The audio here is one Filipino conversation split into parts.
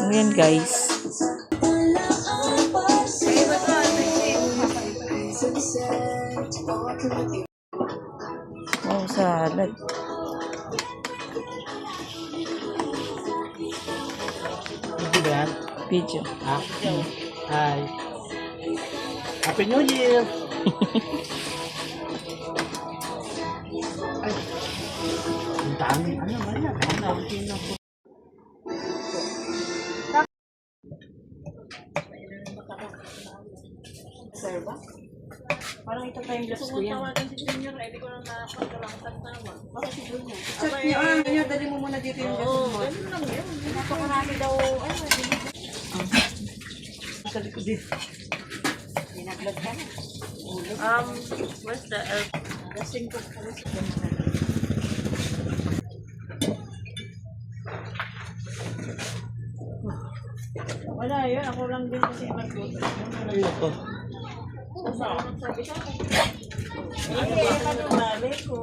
Ayan guys. Oh, salad. Video ba yan? Video. Ah, hi. Happy New Year! Ay, ang dami. Ano ba yan? Sir ba? Parang ito tayong glass ko yan. Tawagan si Junior, hindi ko lang nakapagkalang tawag. Baka si Junior. Chat niyo, niyo, dali mo muna dito yung gas mo. Ganun lang yun. Napakarami daw, Sa likod din. Binaglag ka na. Where's the elf? Gasing ko. Wala yun, ako lang din kasi mag-gusto. Ano to? Sabi ko. Hindi, ano ba? Leko.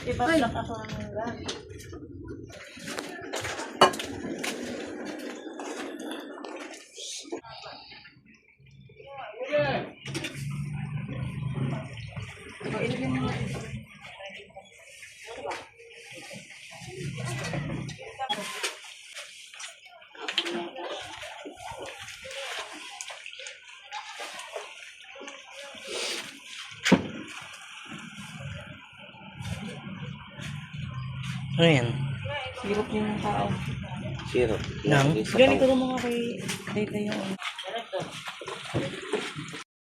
Iba lang ako ng gamit. Ano yan? Sirop yung tao. Syrup. Ganito ko mga kay data yung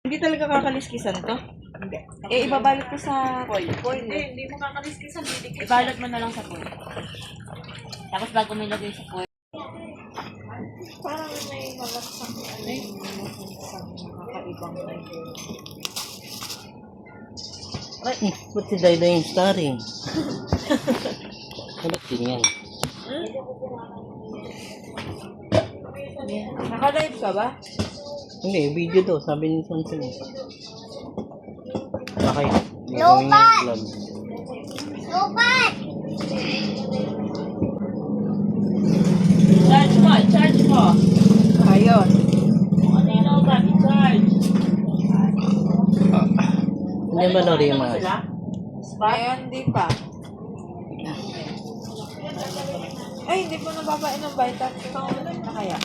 Hindi talaga kakaliskisan to? Hindi. Eh, ibabalot ko sa foil. Hindi mo kakaliskisan. Ibalot mo na lang sa foil. Tapos bago mo ilagay sa foil. Parang may malaksang Kakaibang Ba't si Dayday yung starring? Ba't din yan? Naka-live ka ba? Hindi, video daw. Sabi ni Samson. Okay. Lobat! Vlog. Lobat! Charge mo. Ayun. Ano yung lobat? Charge. Hindi ba Lori yung mga? Ngayon, hindi pa. Ay, hindi po nababain ng vitamin. Na kaya?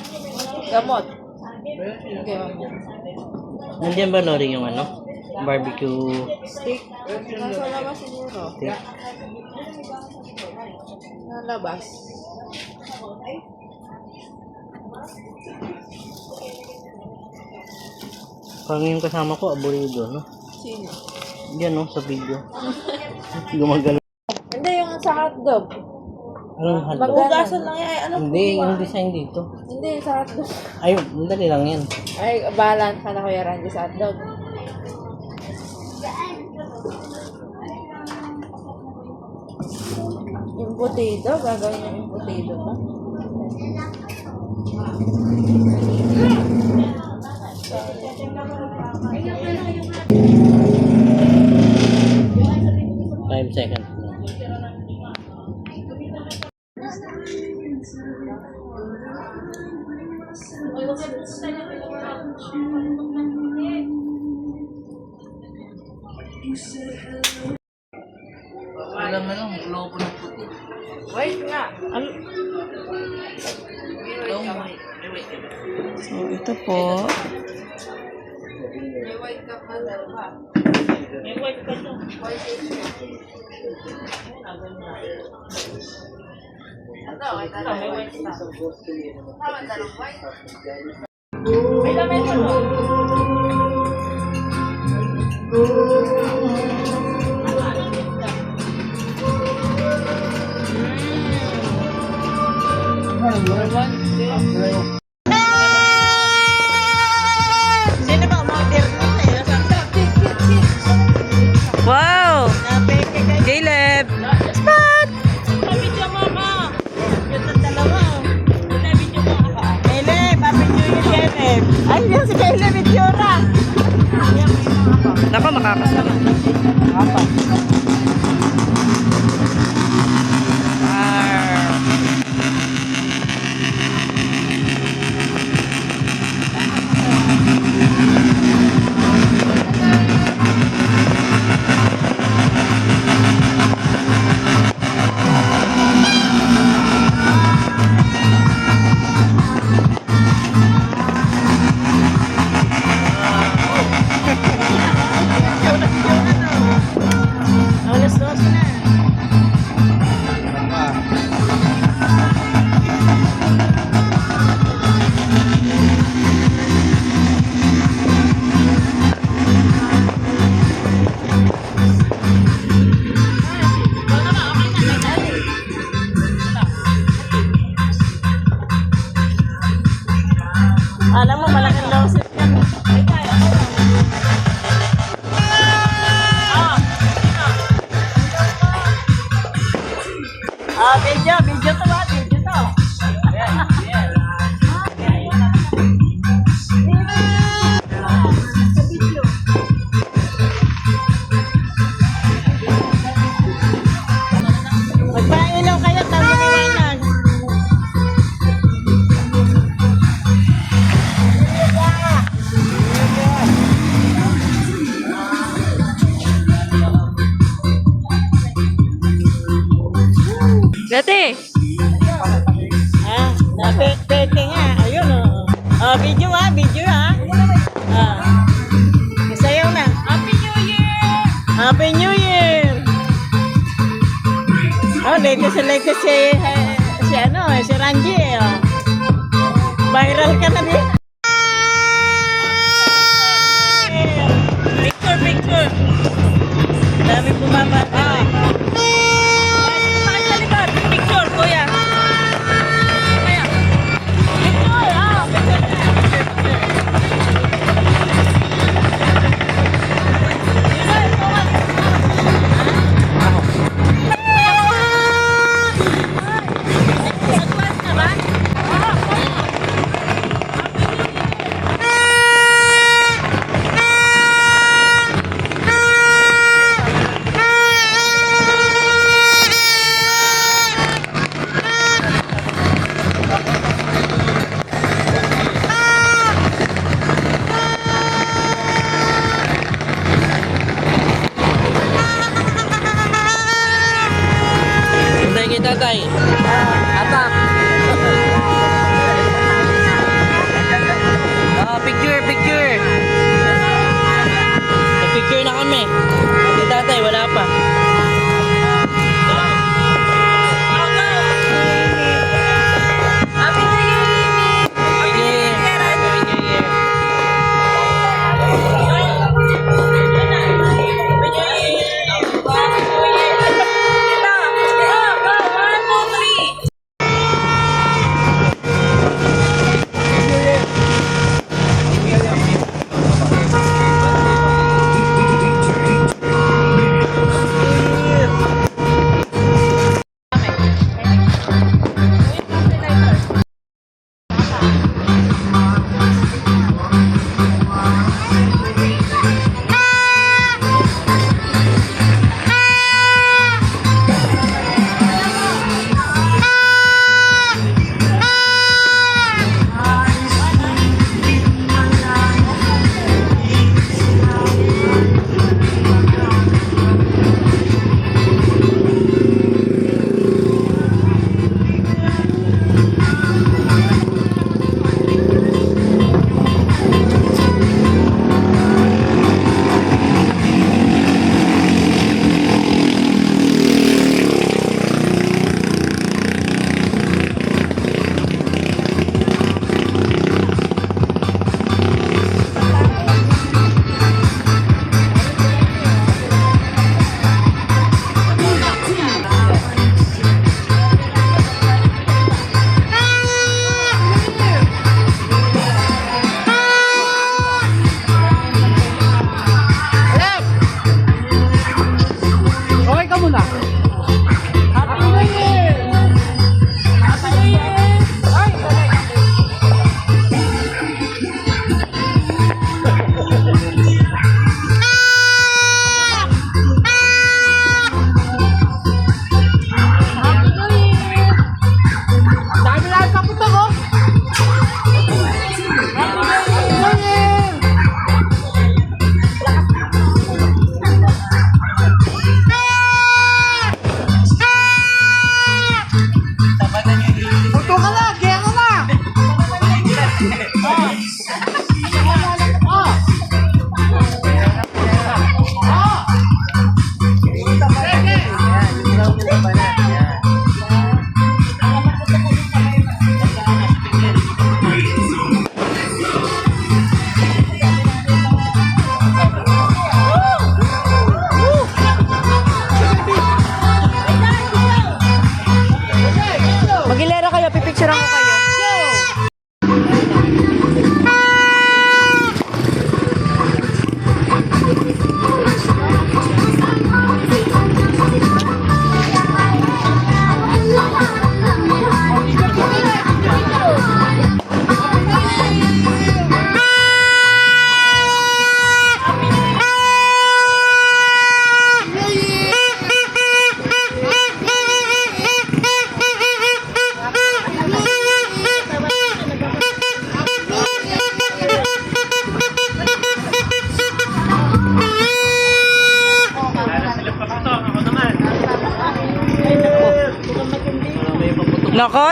Gamot. Okay, Nandiyan ba Lori yung ano? Barbecue Stick. Nasa labas siguro. stick? Nalabas. Parang yung kasama ko, aburido, no? Sino? Yan, no? Sa video. Gumagalaw. Hindi, yung sa hotdog. Anong hotdog? Maghugasan lang yan. Ay, ano Hindi, po ba? yung design dito. Hindi, yung sa hotdog. Ayun, madali lang yan. Ay, balance ka na Kuya Randy sa hotdog. Yung potato, gagawin yung potato ba? Five seconds. Alam mo lang, lobo ng puti. Wait nga. So, ito po. May white cup na dalawa. May white pa ito. May white pa. Tama, dalawang white. May laman pa mo. Sino ba umorder nila? Wow! Caleb! Spot! Pabidyo mo ako. Ito dalawa. Pabidyo mo ako. Caleb, papinyo yung Caleb. Ay, yan si Caleb, ityura. Nako, makakasama. Apa? Alam mo, malaking lawsuit yan. Video to ba? Video to. Magpailaw kayo, tayo liwanag. Dati. Peke nga. Ayun video video Masayaw na. Happy New Year! Happy New Year! Latest si Ranji Viral ka na din. Picture. Dami bumabata. Picture, kuya. Hintayin kita, tay. Atak. Picture. Picture na kami. Si tatay, wala pa. Happy New Year! Happy New Year. Magilera kayo, pipicturean ko kayo. Nako.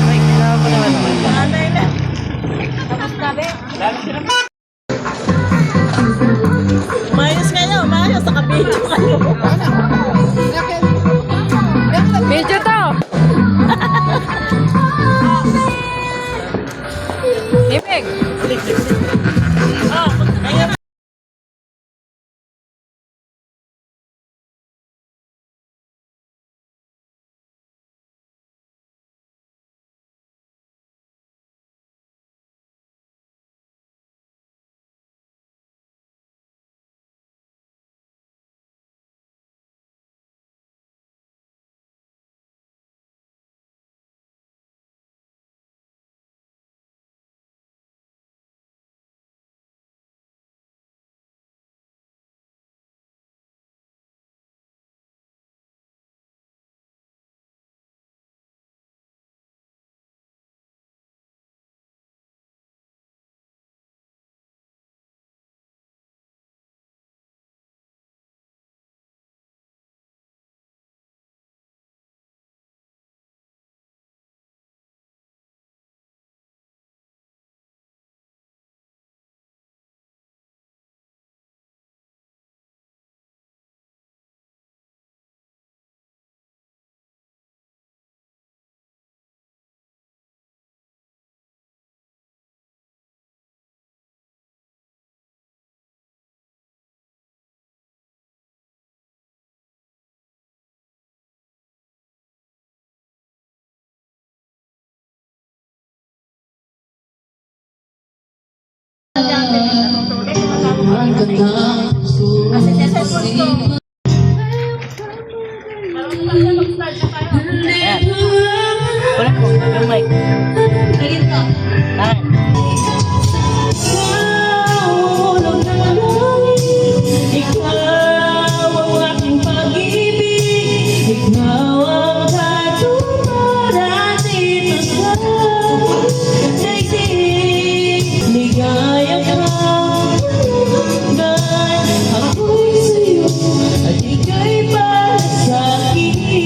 Ay, kailangan ko naman. Tapos na, be. Mayos kayo, mayos. Nakabidyo kayo. Medyo to. Himig. Oh, ayun. Ayan. Ulit po, yung mic. Ayan. Ikaw ang aking pag-ibig. Ikaw ang katuparan dito sa daigdig. Ligaya ka, ako'y sa'yo at ika'y para sa'kin.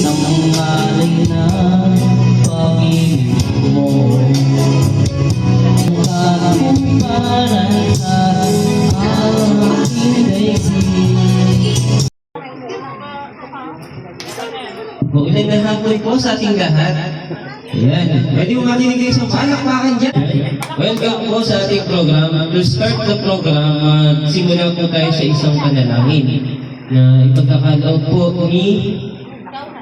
Ang alay na pag-ibig mo, katuparan sa aking daigdig. Magandang hapon po sa ating lahat. Ayan. Pwede mo marinig kayo sa palakpakan dyan. Welcome po sa ating program. To start the program, simulan po tayo sa isang panalangin na ipagkakaloob po ni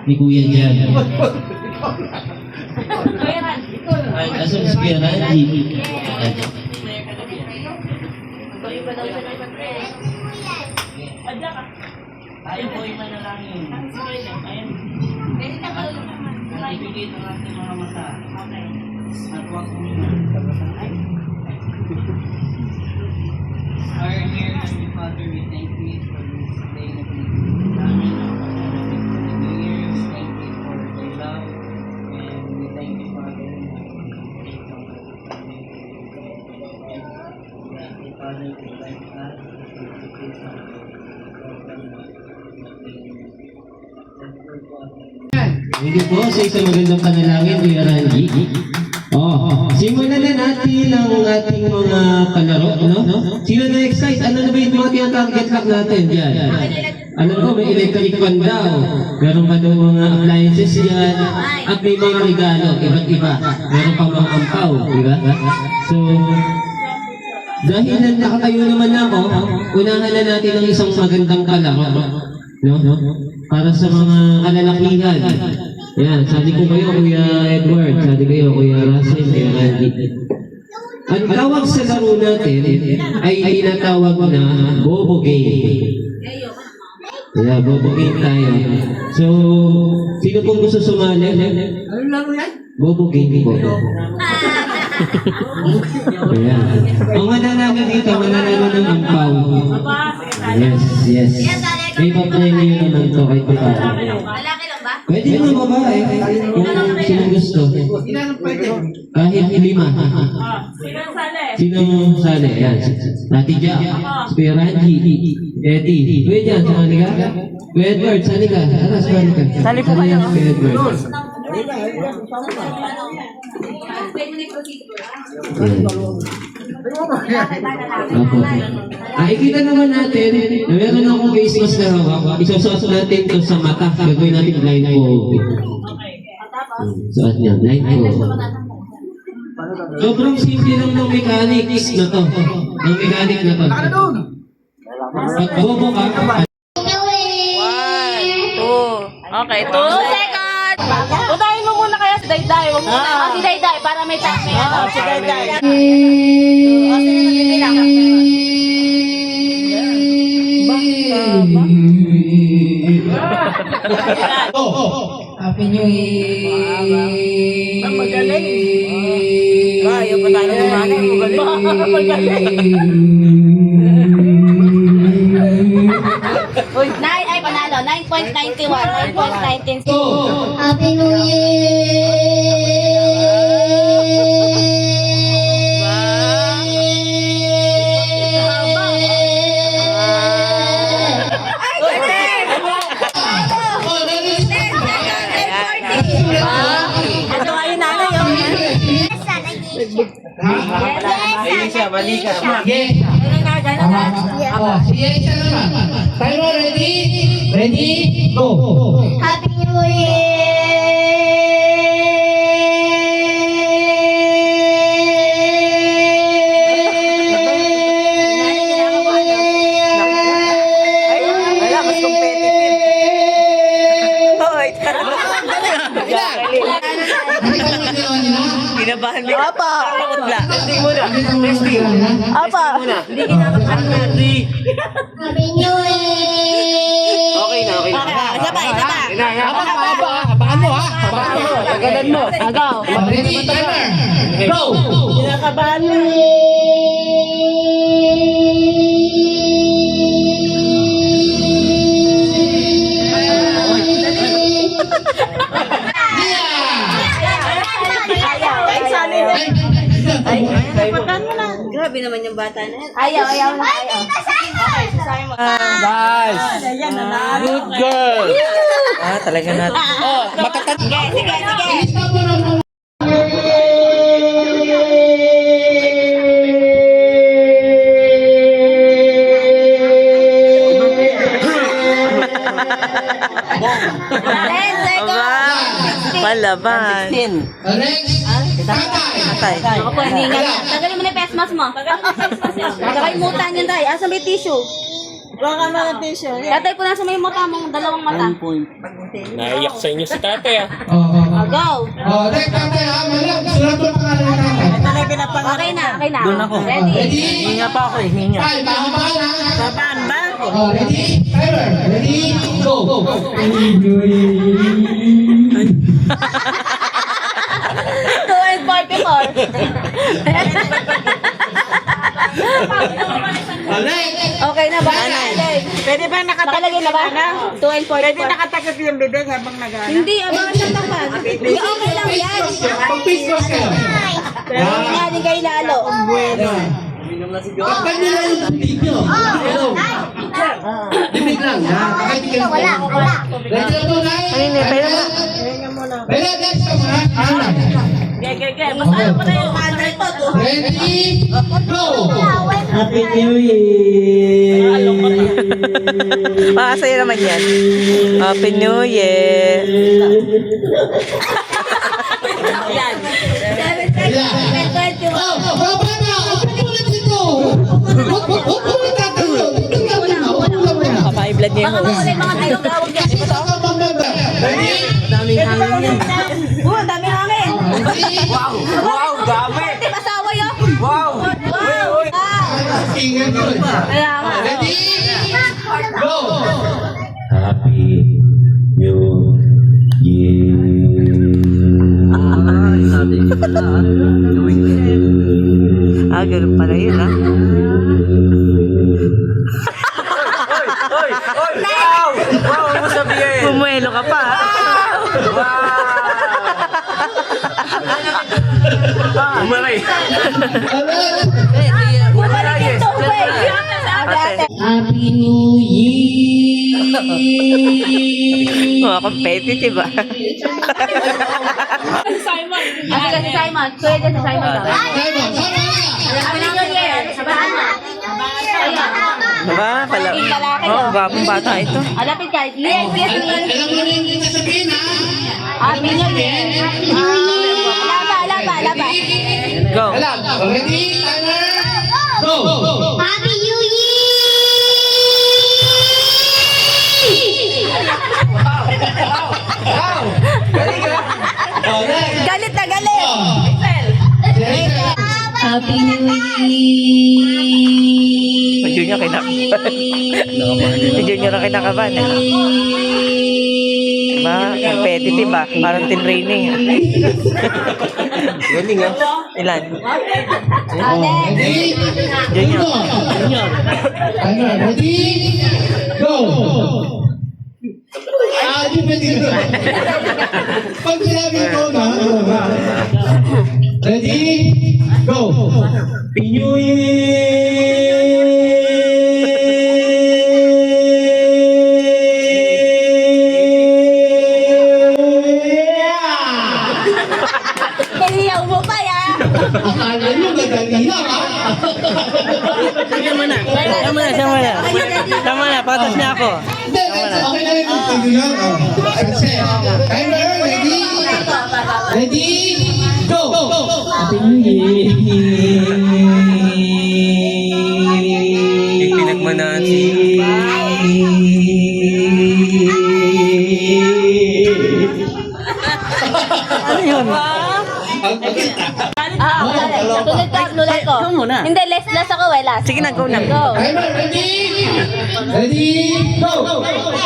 Kuya Jan. Ay, asan si Kuya Randy? Ayan. Tayo po ay manalangin. Ayun. Ibigay ng ating mga mata. At huwag uminom. Our dear Heavenly Father, we thank you for this day that we namin the New Year. We thank you for your love. And we thank you, Father, Father, to like us, to do something. Thank you po sa isang magandang panalangin, Kuya Randy. Simulan na natin ang ating mga palaro, no? Sino na-excite? Ano na ba yung mga tinatarget lang natin dyan? Alam ko, may electric fan daw. Meron pa daw mga appliances yan. At may mga regalo, iba't iba. Meron pa mga ampaw, di ba? So, dahil nakatayo naman ako, unahan na natin ang isang magandang palaro. No? Para sa mga kalalakihan. Yan, sabi ko kayo, Kuya Edward. Sabi kayo, Kuya Russell, Kuya Randy. Ang tawag sa laro natin ay tinatawag na Bobo Game. Yeah, Bobo Game tayo. So, sino pong gusto sumali? Anong laro yan? Bobo Game po. Ayan. Ang mananalo dito, mananalo ng ampaw. Yes, yes. May pa-premium naman to kahit pa. Malaki lang ba? Pwede naman babae, kung sino gusto. Ilan ang pwede? Kahit 5. Sino sali? Yan. Nati Jack, Kuya Ranji, Eddie. Kuya Jan, sumali ka? Kuya Edward, sali ka. Ano, sumali ka? Sali po kayo. Kuya Edward. Opo. Ikita naman natin na meron akong face mask na hawak. Isusuot natin ito sa mata. Gagawin natin blindfold. Suot niya, blindfold. Sobrang simple lang ng mechanics na to. Ng mechanic na to. Pag bobo ka, 1, 2. Okay, 2 seconds. Utahin mo muna kaya si Dayday. Huwag muna. Oh, si Dayday para may time. Si Dayday. Oh, sino nagbibilang? Happy New Year! Magaling. Ayaw pa tayo ng manay. Uy, ay panalo. 9.91. 9.19. Happy New Year! Ito ay nanay. Ayun siya, mali ka. Yes! Oh, si Aisha naman. Tayo ready? Ready? Go! Happy New Wala, mas competitive. Hoy, kinabahan mo. Apa. Testing muna. Testing. Apa. Hindi kinakabahan natin. Happy New Year! Okay na, okay na. Isa pa, isa pa. Abangan mo ha! Abangan mo! Tagalan mo. Agaw. Ready? Timer! Go! Kinakabahan mo. Ay, sali na. Ay, pagkan mo na. Grabe naman yung bata na yan. Ayaw na. Ayaw. Okay, sasabi mo. Guys! Ayan, nanalo. Good girl! Talaga natin. Sige, sige, sige. Stop mo na. Palaban. Next! Tatay! Ako po, hindi nga. Tagalin mo na yung face mask mo. Nakalimutan yan, Day. Asa may tissue? Baka naman ang tissue. Tatay ko na sa may mata mong dalawang mata. Naiyak sa inyo si tatay ah. Go! Next tatay ha! Malang! Sulat mo pangalan ng tatay. Okay na, okay na. Doon ako. Ready? Ready? Hinga pa ako eh, hinga. Ay, baka ha! Babaan ba? Ready? Timer! Ready? Go! 2:44. Okay na ba? Pwede ba Nakalagay na ba? 2:44. nakatakip yung bibig habang nag-ano? Hindi, abangan ng tapan. Hindi, okay lang yan. Mag-face mask kayo. Yan, hindi kayo lalo. Takpan nyo lang yung bibig nyo. Hello. Bibig lang ha. Kahit hindi kayo. Wala. Ready na po na? Ready? Next ka muna. Gege, basta ano pa na yung ano ito. Ready? Go! Happy New Year! Makasaya naman yan. Happy New Year! Yan. 7:21. Baba na! Huwag mo ulit dito! Huwag mo ulit tatalo! Kapay-blood niya Baka yung mawala yung mga tayo gawag yan. Kasi sa kapang member. Ready? daming hangin yan. Dami hangin. Ready? Wow, dami! Asawa yun. Wow, Kaya nga. Ready? Go! Happy New Year. Ganun pala yun, ha? Pumuelo ka pa, ha? Umaray. Bumalik yung tubig. Happy New Year. Mga competitive, ha? Kasi si Simon. Kuya dyan si Simon daw. Happy New Year. Sabahan mo. Diba? Pala. Oh, bagong bata ito. Alapit ka. Yes, yes, yes. Alam mo na yung sasabihin, ha? Happy New Year. Laba. Go. Alam. Ready? Timer. Go. Happy New Year! Galing ka. Oh, next. Galit na galit. Happy New Year! Si Junior kinakabahan. Si Junior ang kinakabahan, eh. Diba? Competitive, ha? Parang team training, ha? Galing, ha? Ilan? Ready? Junior. Junior. Timer. Ready? Go. Di pwede ko. Pag sinabi ko na, ready? Go. Happy New Kaliyaw mo pa ya. Akala nyo madali lang, ha? Tama na. Patas niya ako. Hindi, okay na rin. Pwede lang. Sunset. Timer, ready? Ready? Go! Happy New Year! Pinagmanaan si... Ano yun? Tulad ko. Hindi, last ako eh, last. Sige na, go na. Go. Timer, ready? Ready? Go!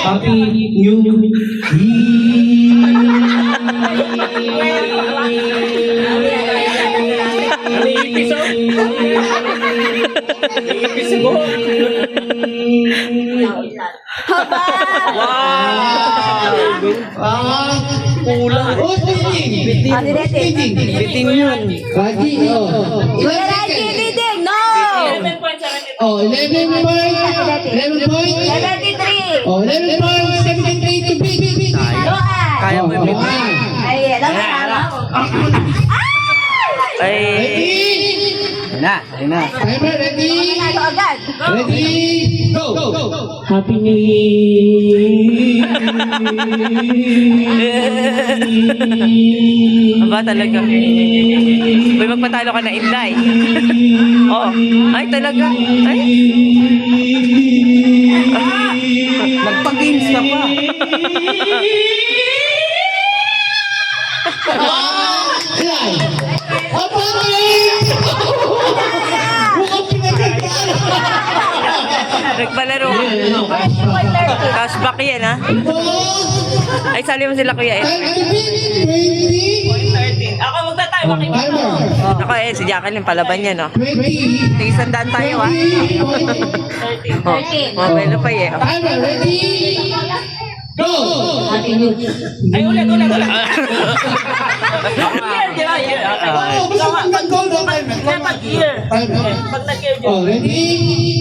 Happy New Haba! Kulang. Oh, speeding. Si Dede. Bitin yun. Raji, oh. Kuya Raji, leading. No! Oh, 11 point. 11 point. 73. Oh, 11 point. 73 to beat. Doan. Kaya mo yung bitin. Ay, alam mo na. Ay... Ready? Timer, ready? Ito agad. Ready? Go! Happy New Year! Aba talaga. Uy, magpatalo ka na Inday. Oh, ay talaga. Ay. Magpa-games ka pa. Ilan? Apa na yun? Mukhang pinagkakala. Nagpalaro. Cashback yan, ha? Ay, sali mo sila kuya eh. Time to beat. 20. Ako magtatay. Timer. Ako eh, si Jacqueline palaban yan, no? 20. Tig-isandaan tayo, ha? 20 point. Oh, bueno pa eh. Timer, ready? Go! Ay, ulit. Oh, gusto ko mag-go daw, timer. Dapat year. Timer. Pag nag-year Oh, ready?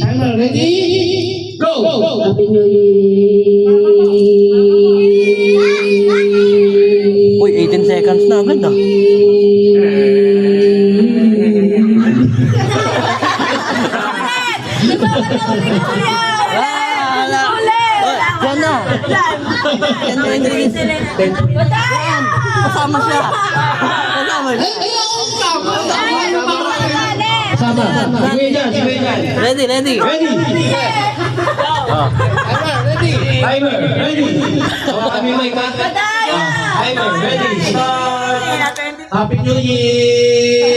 Timer, ready? Go! Uy, 18 seconds na agad, ah. Yan na. Kasama siya. Kasama siya. Sama. Sige dyan. Ready. Ready? Timer, ready? Timer, ready? Oh, kami may kaka. Timer, ready? Start. Happy New Year!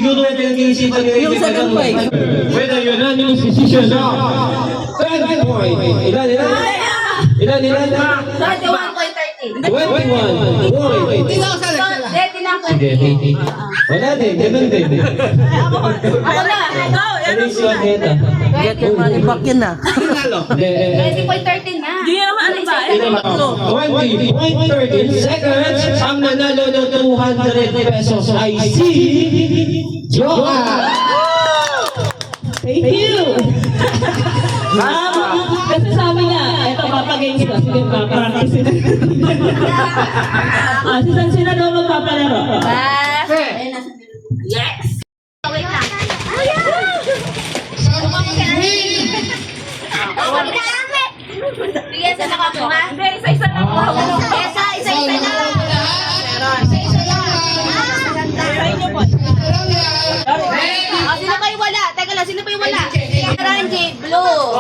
Siguro may pinag-iisipan nila yung second point. With a unanimous decision now. 10 point. Ilan? 21.13. 21 point. Ready na ako. Sige. Wala din, ganun din. Ako na. Ano yung siya neta? Get your money back yun na. 20.13 na. Hindi naman ano ba? 20.13 seconds. Ang nanalo ng 200 pesos ay si Johan. Thank you! Kasi sabi niya, eto papagames ko. Sige, papractice na. Si San sila daw magpapalaro. Yes! Wait lang. Bigyan sa nakakuha. Hindi, isa-isa lang po. Isa-isa lang. Sino pa yung wala? Teka lang, sino pa yung wala? Ranji, blue.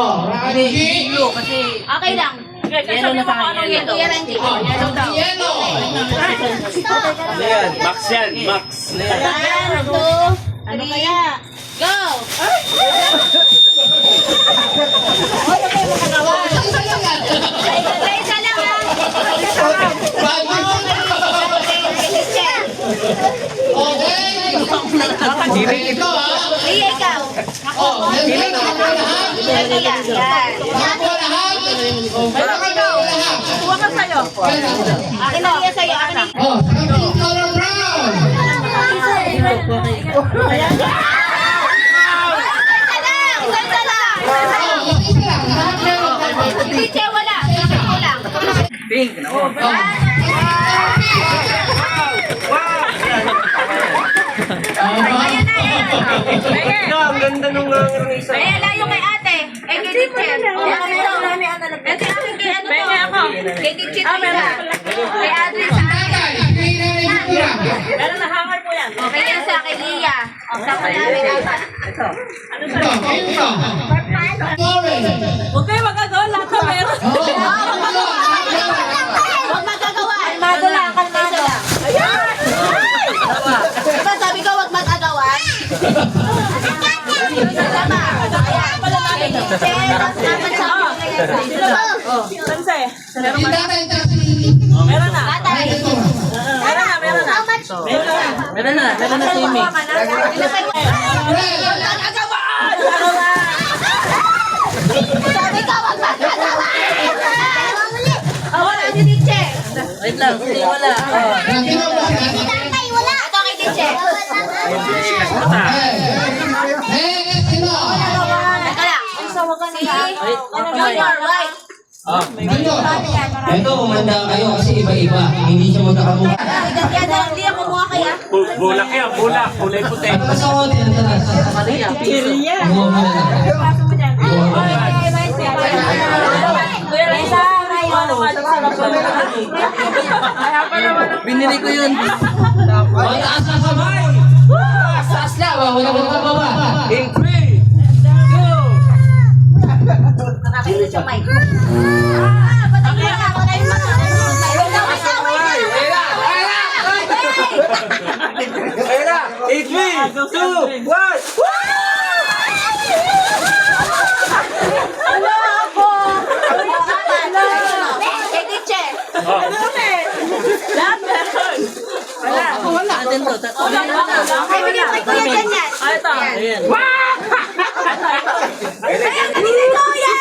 Blue, kasi... Okay lang. Yellow na sa akin. Yellow, Ranji. Yellow daw. Max yan, Max. 1, 2, 3, go! Isa lang ha. Iya, ikaw. Tuwa ka sa'yo. Akin na iya sa'yo. Akin na. Isa lang. Hindi, Che, wala. Isa ko lang. Pink, nako. Ayan na, ayan. Ang ganda nung isa. Ayan, layo kay ate. Eh, kay teacher. Kasi akin kay ano to. Kay teacher ko isa. Kay Adri sa akin. Pero nahangar po yan. Okay yan sa kay Lia. Sa namin apat. Ano sa'yo? Huwag kayo magagawa. Lahat na meron. Huwag magagawa. Kalmado lang, kalmado. Diba sabi ko huwag magagawan? Tama. Ayan. Tapos dapat sa Sanse. Meron na. Tatay. Meron na. Meron na si Amy. Sabi ko huwag magagawan. Wala si teacher. Wait lang, hindi wala. Tatay, wala. Ito kay teacher. Teka lang. Junior, right? Ito, umanda kayo kasi iba-iba. Hindi siya magkakamukha. Yan na, hindi ako mukha kaya. Bulak yan, bulak. Kulay puti. Basta ako, tinatalas. Binili ko yun. Taas na sabay! Taas na! Wala ko na baba. In 3, 2, Nakakainin siya, Mike. Patay mo na, patay mo na. Kaya na! In 3, 2, 1! Kay teacher. Lahat meron. Wala din to. Ay, bigyan kay kuya ganyan. Ito. Ayan. Ay, ang galing ni kuya!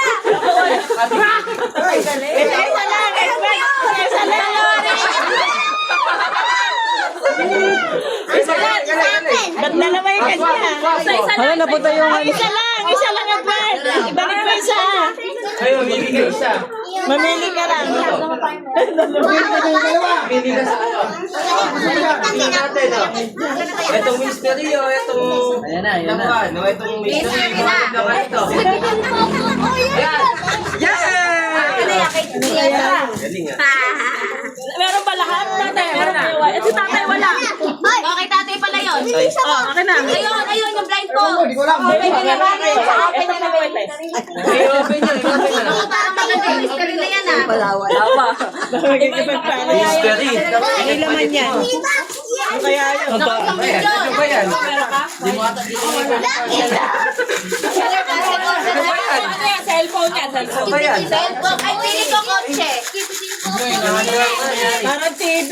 Isa lang, isa lang. Ba't dalawa yung kanya? Isa Hala, napunta yung ano. Isa lang ang brand. Ibalik mo isa. Ayun, hindi ka isa. Mamili ka lang. Hindi ka sa ano. Tingnan natin, oh. Itong mystery, oh. Itong... Ayan na, ayan na. laman, oh. Itong mystery. Laman ito. Ayan! Yay! Galing, ah. Meron ba lahat? Tatay, meron ba? Ito tatay wala. Okay, tatay pala yun. Akin na. Ayun, yung blind ko. Okay, sa akin na naman. I-open nyo, i-open nyo. Parang maganda yung mystery na yan, ah. Wala pa. Mystery. Ano laman yan? Ano ba yan? Ano yan? Cellphone yan. Ano ba yan? Cellphone. Ay, pili ko kotse. Parang TV.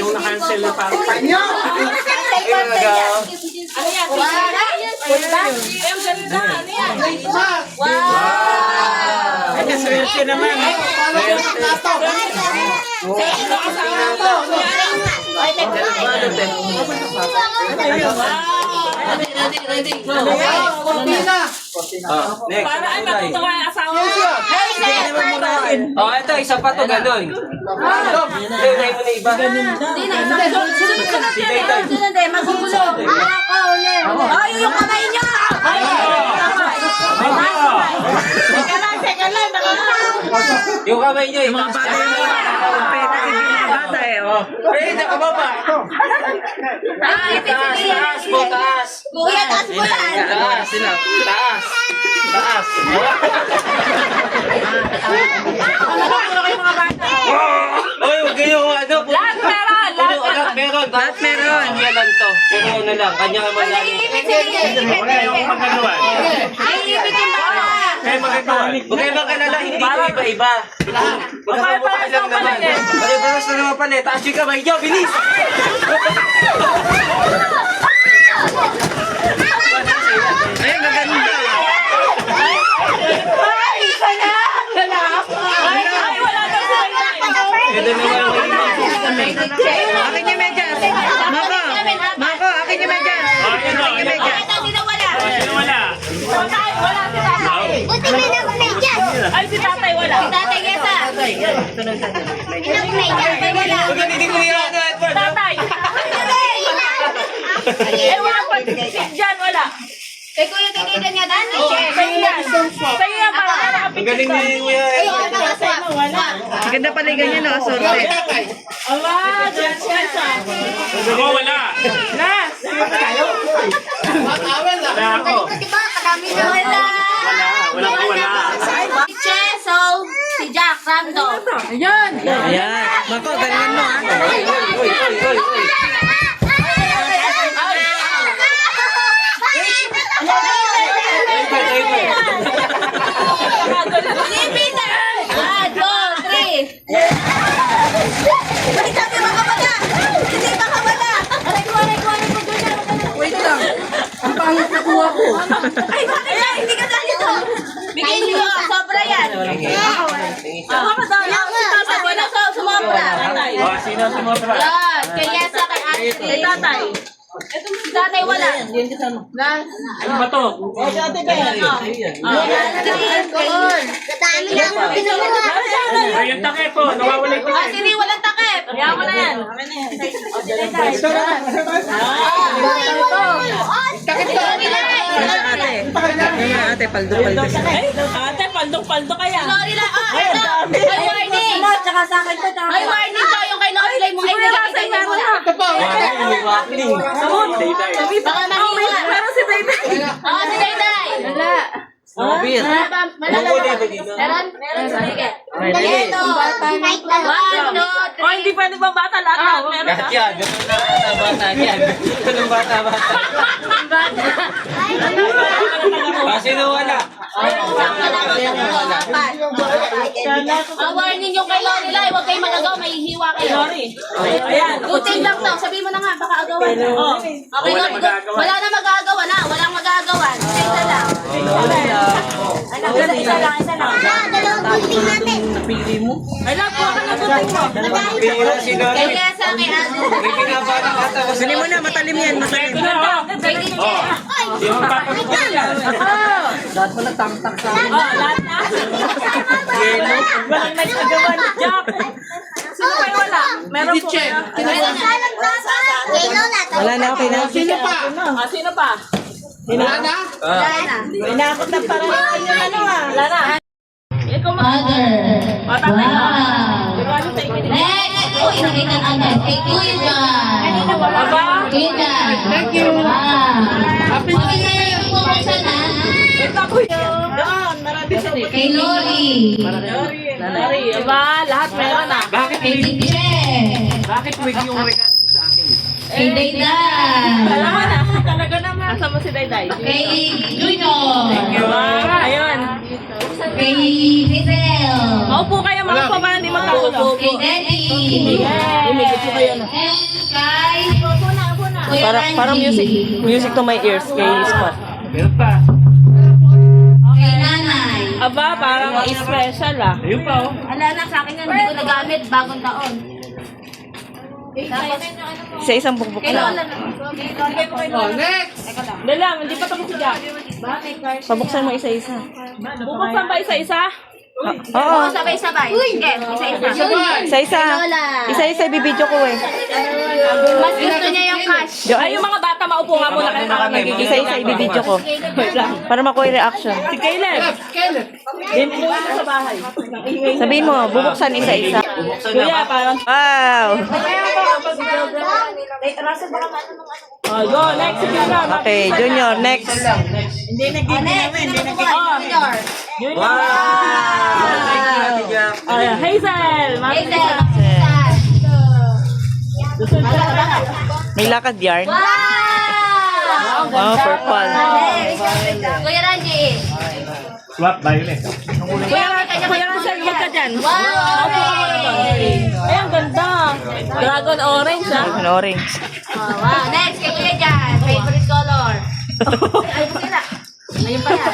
Yung nakancel na parang Cellphone yan. Ano yan? Ang ganda. Ano yan? Wow! Ay, kaswerte naman. Ay, Next. Para ay matutuwa yung asawa mo. Oh, ito, isa pa to, ganun. Hindi, unahin mo na iba. Magugulo. Ay, yung kamay niyo! Teka lang. Yung kamay nyo, yung mga bata nakababa. Taas po, taas. Kuya, taas mo yan. Taas sila. Taas. Oy, huwag kayo ano. Lahat meron. Lahat meron. Kanya lang to. Pero ano lang, kanya ka man lang. Iipit yung bata. Huwag kayo magkalala, hindi ko iba-iba. Magkabuhay lang naman. Pare-paras na naman pala. Taas yung kamay nyo, bilis! Ay, maganda. Ay, wala daw si Dayday. Ganda naman yung Akin yung medyas. Mako, akin yung medyas. Wala si tatay. Buti may nag-medyas. Ay, si tatay wala. Si Tatay Gesa. Nag-medyas. Wala. Huwag ka hindi ko yan, Edward. Tatay. Eh, wala pa. Si Jan, wala. Kay Kuya Kaibigan nga daan. Sa'yo yan. Sa'yo yan, para Ang nakapicture galing ka. ni Kuya Edward. Ganda pala yung ganyan, no? Sorte. Ala, Jan, Ako, wala. Wala ako. Diba? Kadami na wala. Wala. Si Cheso. Si Jack. Rando. Ayan. Mako, galingan mo, ha? Si Peter. 1, 2, 3. Balik kami mga bata. Hindi baka wala. Aray ko. Wait lang. Ang pangit na kuha ko. Ay, bakit yan? Hindi ka dali to. Bigay niyo. Sobra yan. Wala sumobra. Oh, sino sumobra? Yan. Kay Yesa, kay Ashley. Kay tatay. Si Tatay wala. Ano ba to? Kadami na ako pinagawa. Ay, yung takip po. Nawawala ko. Ah, sini walang takip. Kaya mo na yan. Takip ko. Ate, paldo-paldo. Ate, paldok-paldo kaya. Lori lang. Ay, warning. Tsaka sa akin to. Ay, warning ko. Yung kay Lori lang mo. Ay, nagkakita mo na. Baka mahiwa. Pero si Dayday. Oo, si Dayday. Wala. Meron? Sige. Ito. 1, 2, 3. O, hindi pwede ba bata lahat? Meron ka? Lahat yan. Bata yan. Ganun bata. Sino wala? Warning yung kay Lori Lai. Huwag kayong magagawa. May hiwa kayo. Ayan. Good lang to. Sabihin mo na nga. Baka agawan. Oh. Okay, Lori. Wala na magagawa na. Walang magagawa. Isa lang. Isa lang. Dalawang gunting natin. Ay, lang, kuha ka na tuting mo. Pino, sino? Kay Yesa, kay Adel. May pinabala ka tapos. Sini mo na, matalim yan, matalim. Ito na. Kay DJ. Sino papapagod yan? Lahat mo nagtamtak sa akin. Oh, lahat na. Walang nagagawa ni Jack. Sino kayo wala? Meron po kaya? Wala na, okay na. Sino pa? Ah, sino pa? Wala na? Inakot na parang yung ano ah. Wala na. Ikaw Mother. Matatay na. Wow. Di ba ano tayo kanina? Next. Uy, nakita agad. Kay Kuya John. Aba? Kuya John. Thank you. Wow. Happy Okay na yung buksan na. Ito po yun. Doon, marami sa Kay Lori. Lari. Aba, lahat meron ah. Bakit Kay Teacher. Bakit wig yung regalo sa akin? Kay Dayday. Alam mo na. Talaga naman. Asa mo si Dayday? Kay Junior. Ayun. Kay Hazel. Maupo kayo, maupo para hindi magkagulo. Kay Daddy. Imigit po kayo na. And kay Kuya Parang Randy. music to my ears kay Spot. Meron pa. Kay Nanay. Aba, parang special ah. Ayun pa oh. Ala na, sa akin yan, hindi ko nagamit bagong taon. Tapos, Isa-isang bukbuk kay Lola lang. na. Hindi lang, hindi pa tapos si Jack. Pabuksan mo isa-isa. Buksan ba isa-isa? Oo. Sabay-sabay. Sige, isa-isa. Isa-isa. Isa-isa ibibidyo ko eh. Mas gusto niya yung cash. Ay, yung mga bata, maupo nga muna kayo para magiging Isa-isa ibibidyo ko. Para makuha yung reaction. Si Caleb. Din mo sa bahay. Sabihin mo, bubuksan isa-isa. Kuya, parang... Wow! Oh, go, next. Si Junior. Okay, Junior, next. Junior. Junior. Ate Jack. Ayan, Hazel. Hazel. May lakad yarn. Wow! Oh, purple. Kuya Randy. Swap, violet. Kuya Ransel, huwag ka dyan. Wow! Ay, ang ganda. Dragon orange, ah. An orange. Wow, next kay Kuya Jan. Favorite color. Ay, sila. Ayun pa yan.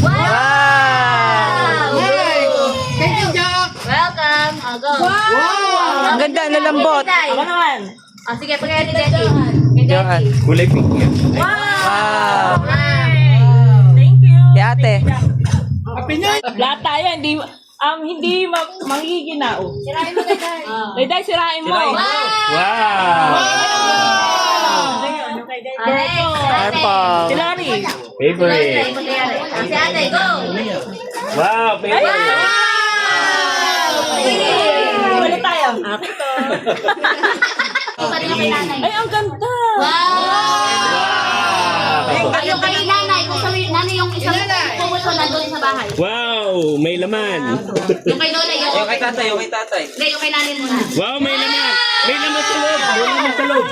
Wow! Thank you, Jack. Welcome. Go. Ang ganda, nalambot. Ako naman. Sige, pagkaya ni Daddy. Kay Johan. Daddy. Kulay pink yan. Wow! Thank you. Si ate. Lahat tayo, hindi mangiginao. Sirain mo, Daddy. Dayday, sirain mo. Wow! Next. Purple. Si Lori. Favorite. Si ate, go. Wow, favorite. Wala tayo. Ay, ang ganda. Kayo kay nanay, kung sa nanay yung isang puso nandun sa bahay. Wow, may laman. Yung kay Lola, Yung kay tatay, yung kay tatay. Hindi, yung kay nanay muna. Wow, may laman. May laman sa loob. May laman sa loob.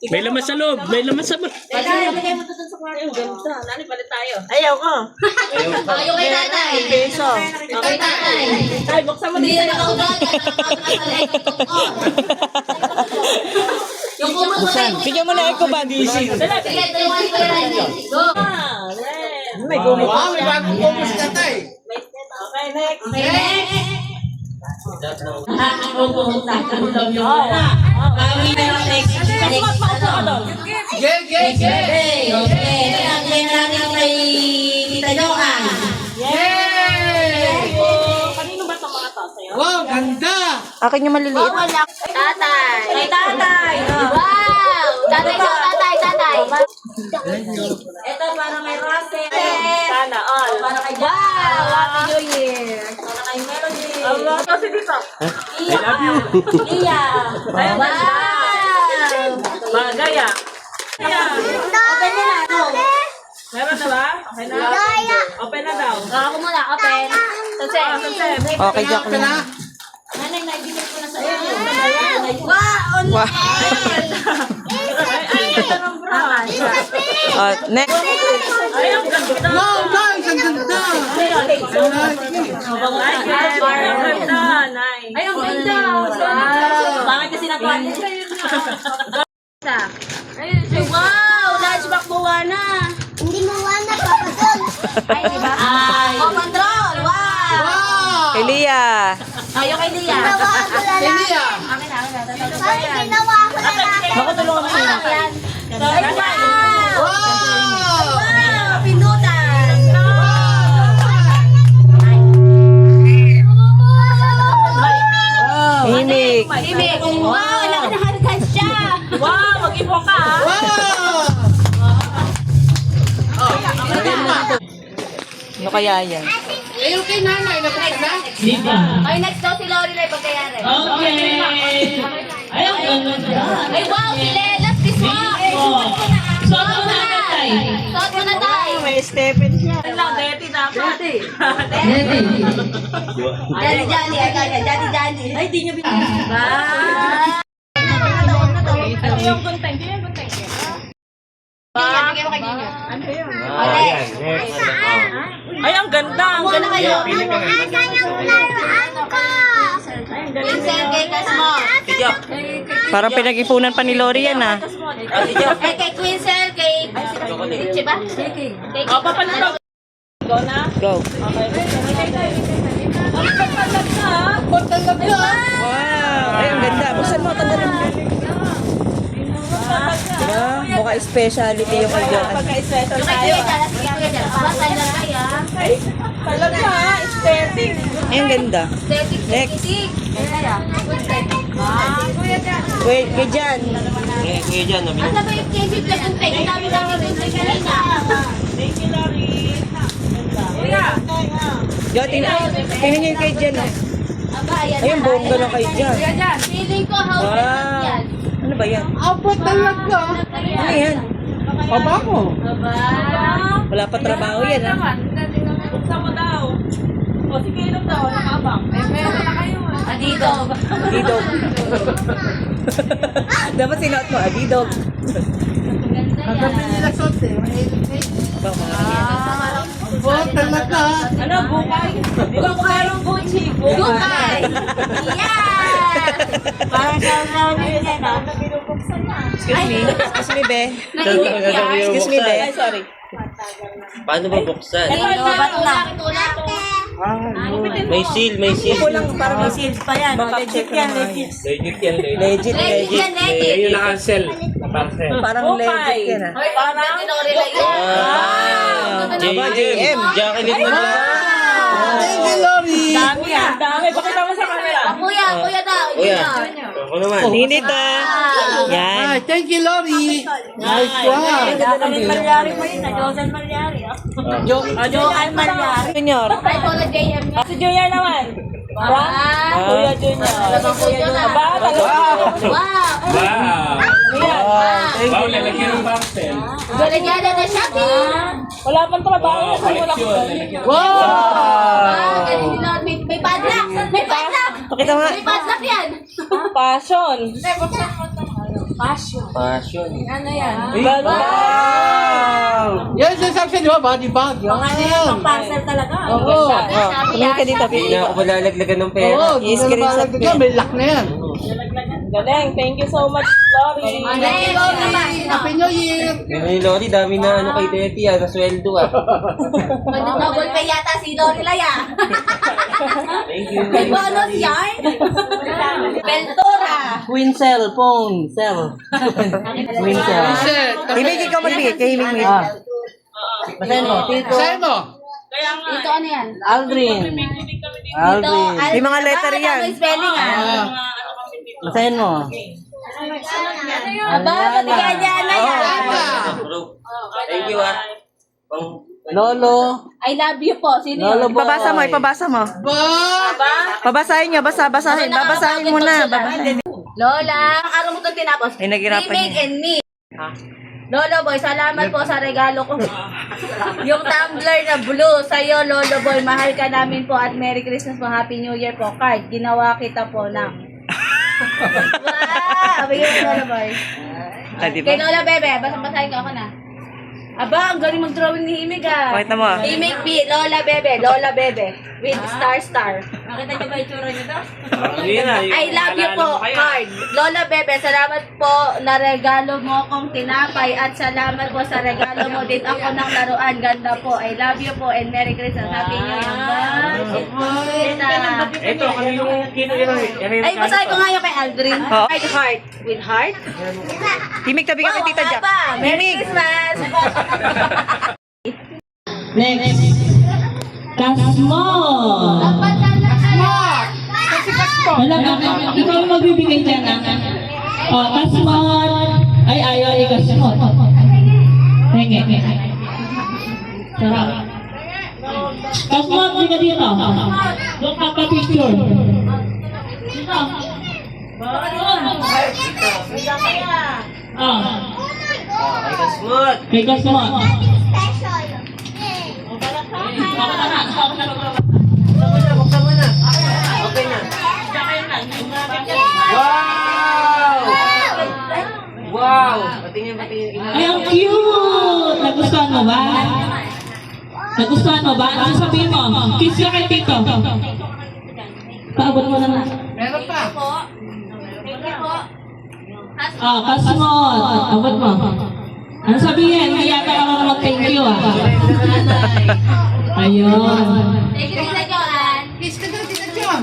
May laman sa loob. May laman sa loob. Nani, palit tayo. Ayaw ko. Yung kay tatay. Peso. Yung kay tatay. Ay, buksan mo Hindi dito. na nakaugat. Yung puso na yung Bigyan mo na eco bag. Sige, ito yung kay Kuya Randy. Go. May gumit. Wow, may bagong focus tatay. Okay, next. Okay, next. Gay. Okay, ang kaya natin kay Tita Joan. Kanino ba itong mga to? Sa'yo? Wow, ganda. Akin yung maliliit. Tatay. Kay tatay. Wow. Tatay ko, tatay. Ito para kay Russell. Sana all. Para kay Wow. Happy New Year. Para kay Melody. Allah, kasi dito. I love you. Iya. Wow. Bagay ah. Open na na. Go. Meron na ba? Okay na? Open na daw. Ako muna, open. Sunset. Okay, Jack na. Nanay, naibigay ko na sa iyo. Wow. Wow. Ay, ganda ng bra. Next. Ay, ang ganda. Wow, guys, ang ganda. Ay, ang ganda. Nice. Ay, ang ganda. Bakit kasi natuwa niya? Wow! Lunchbox Moana! Hindi Moana, Papa John! Ay, diba? Ay! Oh, control! Wow! Kay Lia. Ayaw kay Lia. Lia. Akin na. Sorry, ginawa ko na natin. Baka tulungan mo sila. Ay, wow! Wow! Pindutan! Himik. Imik! Wow! Alam na haritan siya! Wow, mag-ipo ka ah. Ano kaya yan? Ayun kay nanay, napakita na. Ay, next daw si Lori na ipagkayari. Okay! Ay, wow! Si Lelas, biswak! Suot mo na! Suot mo na tayo! May Stephen siya. Lang, Deti dapat. Johnny. Ay, di niya binigyan. Bye! yung gunting. Yung gunting. Bigyan mo kay Junior. Ayan, next. Ay, ang ganda. Ang ganda kayo. Quinzel kay Casmo. Parang pinag-ipunan pa ni Lori yan ah. Ay, kay Quinzel, kay... Richie ba? Kay... O, papalito. Go na. Go. Wow! Ay, ang ganda. Buksan mo, tanggalin mo. Diba? Mukha speciality yung kay John. Pagka-special Kay tayo. Kuya Jala, sige Kuya Jala. Babasay na tayo. Talaga, aesthetic. Ay, ang ganda. Aesthetic, Next. aesthetic. Wait, kay John. Kuya dyan, Ang sabi yung KB plus yung peg. Ang dami-dami yung peg kanina. Thank you, Lori. John, tingnan niyo yung kay John. Oh. Aba, ayan Ay, ang na. bongga ng kay John. Feeling ko house Wow. yan. Ano ba yan? Apo talaga. Ano yan? Aba mo. Aba. Wala pa trabaho yan ah. Buksan mo daw. O, sige, ilog daw. Nakabang. Meron na kayo. Adidog. Adidog. Dapat sinuot mo, adidog. Kagabi nila sot eh. Aba, mga Aba talaga. Ano, bukay? Bukay ng Gucci. Bukay. Yan. Parang sa yan ah. Excuse me. Excuse me, be. Naiinip yan. Excuse me, be. Ay, sorry. Paano ba buksan? Ito, batulak. May seal, may seal. Kulang, parang may seals pa yan. Legit yan, legit. Legit yan, legit. Legit, Legit legit. yan, legit. Ayun yung naka-sell. Parcel. Parang legit yan ah. Parang tinorila yan. Aba, JM, Jacqueline mo na. Thank you, Lori. Dami yan. Dami. Pakita mo sa camera. Kuya, kuya daw. Kuya, Junior. ako naman. Tingin dito. Yan. Ay, thank you, Lori. Nice one. Malyari pa yun. Josan Malyari. Johan Malyari. Junior. Ay, ko na JM na. Si Junior naman. Kuya Junior. Talagang kuya na. Aba, talaga. Wow. Wow! Wow. Wow, lalagyan ng parcel. Galingan na shopping. Wala pang trabaho. Wow, collection. Lalagyan ng Wow. Ah, galing din naman. May padlock. May padlock. Pakita mo nga. May padlock yan. Passion. Passion. Ano yan? Wow! Yan sa sabi di ba? Body bag. Yan. Parcel talaga. Oo. Tumingin ka dito, Hindi Pili. na ako malalaglagan ng pera. Oo. I-screenshot mo yan. May lock na yan. Galing. Thank you so much, Lori. Happy New Year. Ganun ni Lori, dami na ano kay Depi ah, na sweldo ah. Double pay yata si Lori Laya. Thank you. May bonus yan. Ventura. Queen phone. Cell. Queen cell. Himig ikaw magbigay. Kaya himig mo yun. Basahin mo. Tito. Sa'yo mo. Dito ano yan? Aldrin. Aldrin. May mga letter yan. May spelling ah. Basahin mo. Aba, patigyan niya na yan. Bro, thank you ah. Lolo. I love you po. Sino Lolo yun? boy. Ipabasa mo, ipabasa mo. Pabasahin nyo, basahin. Babasahin mo na. Babasahin. Lola, ang araw mo itong tinapos. Ay, nagirapan Remake niya. and me. Lolo Boy, salamat po sa regalo ko. Yung tumbler na blue, sa'yo Lolo Boy, mahal ka namin po at Merry Christmas po, Happy New Year po. Card, ginawa kita po na. Wow! Abigyan mo Lolo Boy. Ah, di Kay ba? Lola Bebe, basahin ko ako na. Aba, ang galing mag-drawing ni Himig ah. Pakita mo. Himig B, Lola Bebe, with star. Nakita niyo ba yung tsura niyo to? I love you po, card. Lola Bebe, salamat po na regalo mo kong tinapay at salamat po sa regalo mo din ako ng laruan. Ganda po. I love you po and Merry Christmas. Happy New Year. Ito, ano yung Ay, basahin ko nga yung kay Aldrin. Oo. Heart. With heart? Himig, tabi ka kay Tita Jack. Papa, Merry Himig. Christmas. Next. Kasmon. Wala ka. Ikaw yung magbibigay dyan ah. O, Kasmon. Ay, ayaw ni Kasmon. Henge. Sarap. Kasmon, hindi ka dito. Doon ka pa-picture. Dito. Ay, smooth. Kay Kasmon. Buksan mo na. Okay na. Wow! Wow! mo ba? Nagustuhan mo ba? Ano sabihin mo? Kiss ka kay Tito. Paabot mo na nga. Meron pa. Thank you po. Oh, pass mo. Abot mo. Ano sabihin? Hindi yata ka na mag-thank you ah. Ayun. Thank you, Tita Joanne. Kiss ka daw, Tita John.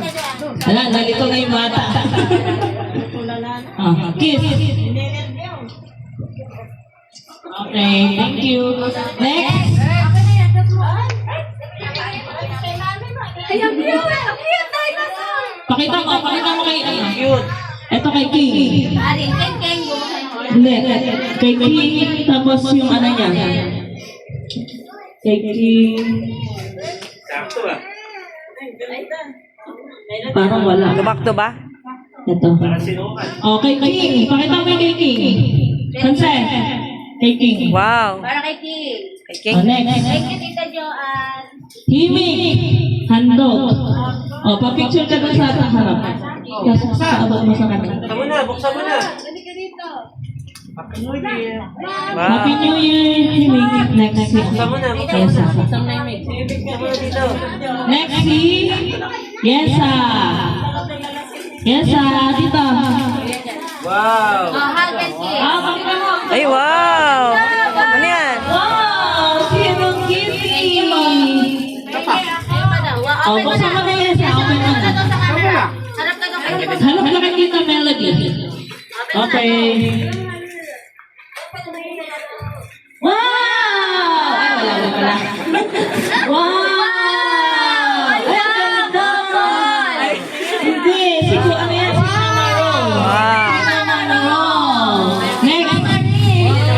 Wala, nalito na yung bata. Oh, kiss. Okay, thank you. Next. Pakita mo kay cute. Ito kay King. Arin, Ken, bumukay mo. Hindi, kay King, tapos yung ano niya. Kay King. Sakto ah. Parang wala. Tumakto ba? Ito. Okay, King. Pakita mo kay King. Consent. Kay King. Wow. Para kay King. Oh, next. Thank you, Tita Joanne. Himig. Handog. Oh, pa-picture ka doon sa harap. Kasi sa abot mo sa kanila. Buksan mo na, buksan mo na. Halika dito. Happy New Year, Himig. Next year. Buksan mo na, buksan mo Yes, na. ah. Buksan mo na dito. Next si Yesa. Yesa, dito. Wow. Oh, hug and kiss. Ah, pakita mo. Ay, wow. Ano yan? Wow, sinong kitty. Ayun pa daw. Wow, Oh, open mo buksan mo na. na Yesa. Open mo na. Sa camera. Harap ka daw kay Tita. Hanap na kay Tita Melody. Okay. Wow! Ay, wala. Wow! Ay, ang ganda! Hindi, siguro ano yan? Si Mama Rose. Wow. Si Mama Rose. Next.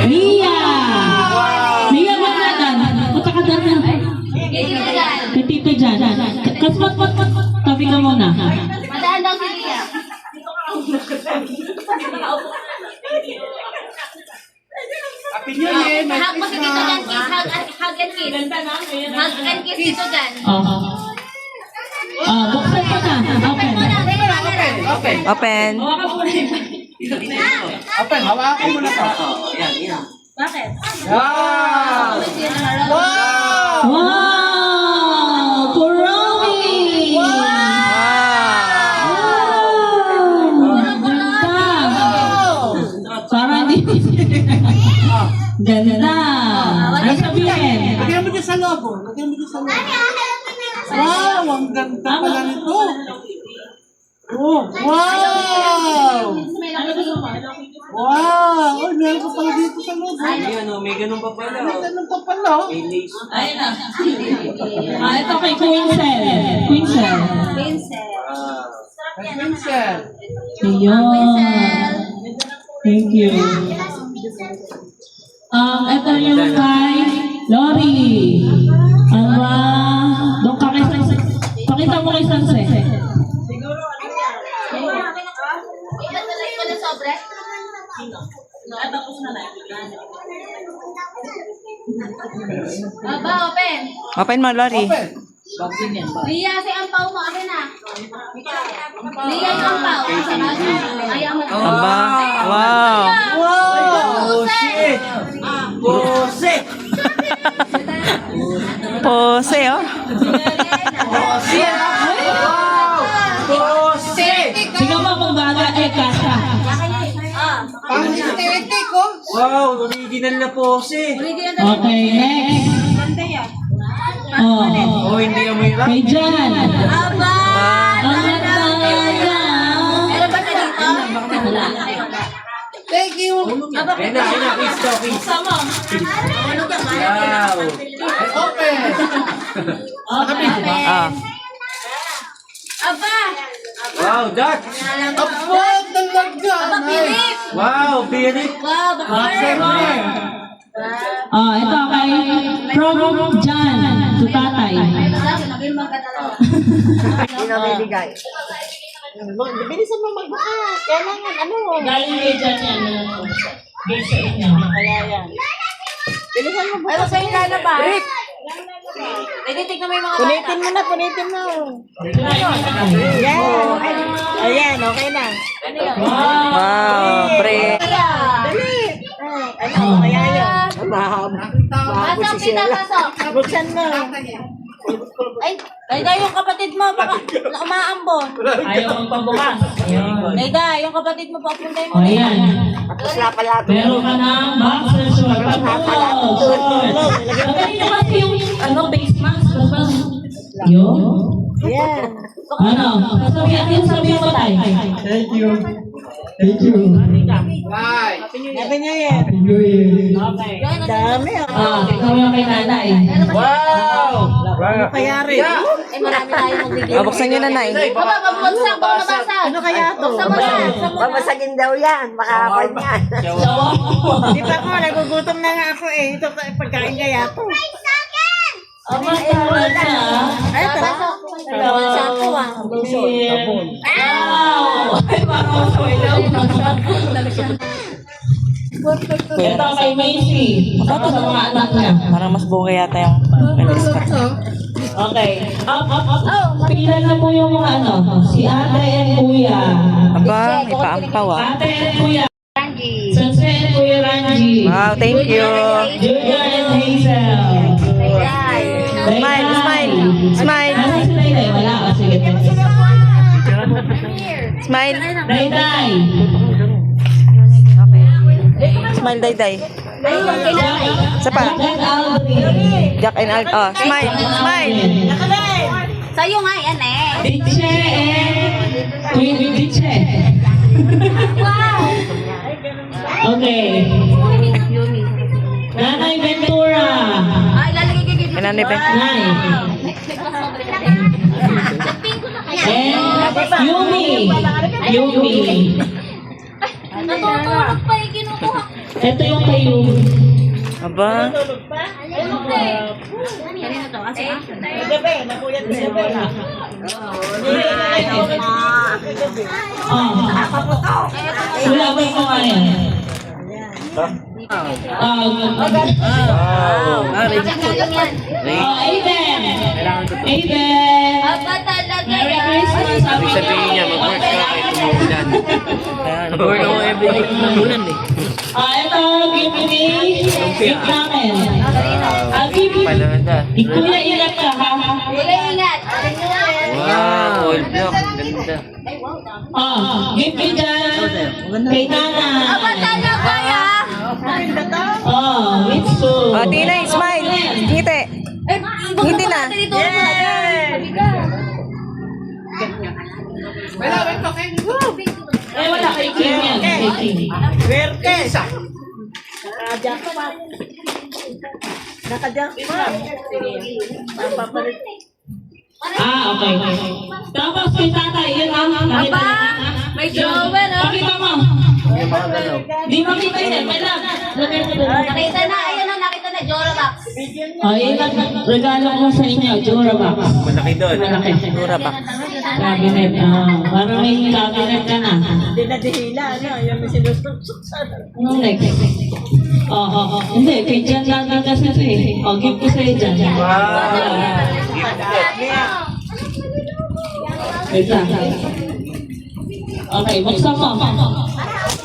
Mia! Mia, wag na dan. Punta ka dan na. Tita Jan. Kay Tito dyan. Kasmat. Tabi ka muna. Madaan daw si Lia. Happy New Year. Hug mo si Tito Jan, kiss. Hug and kiss. Hug and kiss, Tito Jan. Oh. Buksan mo na. Open. Open. Open. Hawakan mo na. Open, hawakan mo na to. Yan, yan. Bakit? Wow! Wow! Kurami! Parang di... Ganda! Ano sabihin? Lagyan mo dyan sa loob. Lagyan mo dyan sa loob. Wow, ang ganda pala nito. Oh, wow! Wow! Ay, meron ka pala dito sa loob. Ayan, oh, may ganun pa pala. May ganun pa pala. Oh. May lace. Ayun na. Ito kay Queensel. Queensel. Vincent. Vincent. Ayun. Thank you. Ito yung kay Lori. Doon ka kay Sanse. Pakita mo kay Sanse. Itatulay ko na sobre? Aba, open. Open mo, Lori. Open. Lia, si Ampaw mo. Akin na. Lia yung Ampaw. Ayaw mo. Aba. Wow. Pose! Pose! Pose, oh. Pose! Wow! Pose! Sige mo kung baga, kasa. Pang estetik, oh. Wow, original na pose. Okay, next. Oh, Oh, hindi na may rap. kay Jan. Aba! Ang ganda niya. Meron ba siya dito? Wala. Thank you. Ayun na, please to, please. Sama. Wow. Open. Ah. Aba! Wow, Dot. Apo, talaga. Aba, Philip! Wow, Birit. Wow, bakit? Ito kay from Jan to tatay. Naging magkatalaw. Bilisan mo magbukas. Kailangan, ano? Galing kay Jan yan. Gay sa inyo. Kaya yan. Bilisan mo Ano sa'yo lalabas? Tignan mo yung mga Punitin mo na, punitin mo. Yan. Ayan, okay na. Wow, pre. Dali. Ano, kaya yun. Pasok kita, pasok. Buksan mo. Ay, Dayday, yung kapatid mo, baka umaambon. Ayaw mong pambukas. Ayun. Dayday, yung kapatid mo, papuntay mo. O, ayan. Meron ka ng boxer short. Pagpapos. Magaling nyo kasi yung face mask. Yun. Yan. Ano? Sabi mo tayo. Thank you. Thank you. Sabi niya yan. New Year. Okay. Dami ah. Ikaw yung kay nanay. Kaya rin. Ay, marami tayong magbibigay. Buksan niyo na, Nay. Baba, babagsak, babasag. Ano kaya to? Babasag. daw yan. Makakapal niyan. Sawa. Di ba ko, nagugutom na nga ako eh. Ito pagkain kaya to. Ang matawad siya. Ay, ito. Bawal sa ako ah. Wow! Ay, parang ito kay Macy. Ako sa mga anak niya. Parang mas buhay yata yung Okay. Pila na po yung mga ano. Si ate and kuya. Aba, may paampaw ah. Ate and kuya. Sanse and kuya Ranji. Wow, thank you. Julia and Hazel. Smile, smile. Smile. Nasa si Dayday? Wala. O, sige. Smile. Dayday. Smile, Dayday. Isa pa. Jack Aldrin. Jack and Al. Oh, smile. Smile. Sa'yo nga yan eh. Diche and Queen Diche. Okay. Nanay Ventura. Ay, lalagay ka dito. Nanay ba? Nay. And Yumi. Yumi. Natutulog pa eh, kinukuha. Ito yung kay Yumi. Aba. Kanina to, kasi Wala ba ito nga yan? Aiden! Aiden! Aba talaga Merry yan. Christmas! Happy Sabihin niya, mag-work ka kahit umuulan. Work ako every day ng ulan eh. Ito, give me gift namin. Give me. Palanda. Ikuya ilan ka, ha? Wala ingat. Wow, oil block. Ganda. Gift me dyan. Kay Aba nanay. talaga yan. Mitsu. Oh, Tinay, smile. Ngiti. Eh, Hindi na. Dito mo na dyan. Sabi ka. Eh, wala kay Kim yan. Kay Kim. Okay. Tapos kay tatay, yun Aba, may drawer oh. Pakita mo. Di makita yun. May lang. Lagay mo doon. Nakita na, ayun na, nakita na, Jorabox. Yun ang regalo ko sa inyo. Jorabox. Malaki doon. Malaki. Jorabox. Cabinet. Parang may cabinet ka na. Hindi na dihila, ano? Yung may sinustok sana. Anong next? Hindi, kay Jan lagi kasi ito eh. Give ko sa'yo Jan. Wait lang. Okay, buksan mo.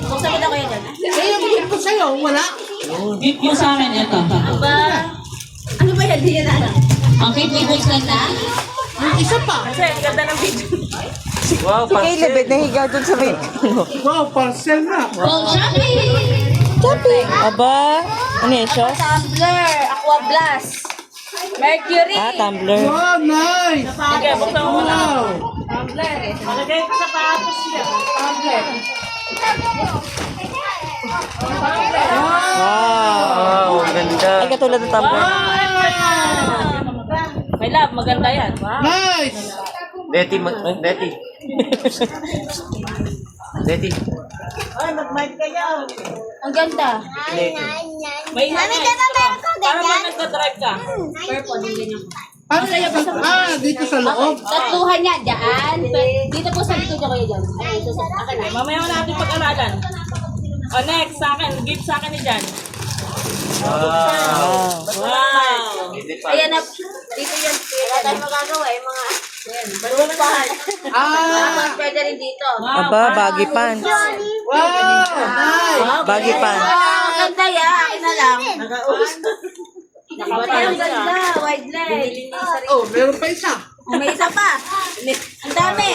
Buksan mo na kuya dyan. Eh, bigyan ko sa'yo, wala. Gift mo sa akin ito. Aba, ano ba yan? Di yan alam. Okay, bibuksan na. Isa pa. Wow, Si Caleb, nahiga dun sa may... Wow, parcel na. Oh, shopping! Shopping. Aba, ano yun, Shos? Tumbler, Aqua Blast, Mercury. Tumbler. Wow, nice. Sige, buksan mo muna. Wow. Malagay ko sa patos niya. Tumbler. wow, ganda. Ay, katulad ng tumbler. May love, maganda yan. Nice. Betty, Betty. Betty. Ang ganda. May Mami, para ba nagka-drive ka? Ano yan? Dito sa loob. Tatluhan niya, dyan. Dito po sa dito niya kuya dyan. Ay, ito sa akin na. Mamaya mo natin pag-aralan. Next, sa akin. Gift sa akin ni Jan. Wow. Wow! Ayan na, dito yan. Wala tayong magagawa yung mga... Ayan, balumpahan. Pwede rin dito. Aba, baggy pants. Wow, nice. Baggy pants. Ang ganda Daya, akin na lang. Ang ganda, wide leg. Oh, meron pa isa. May isa pa. Ang dami.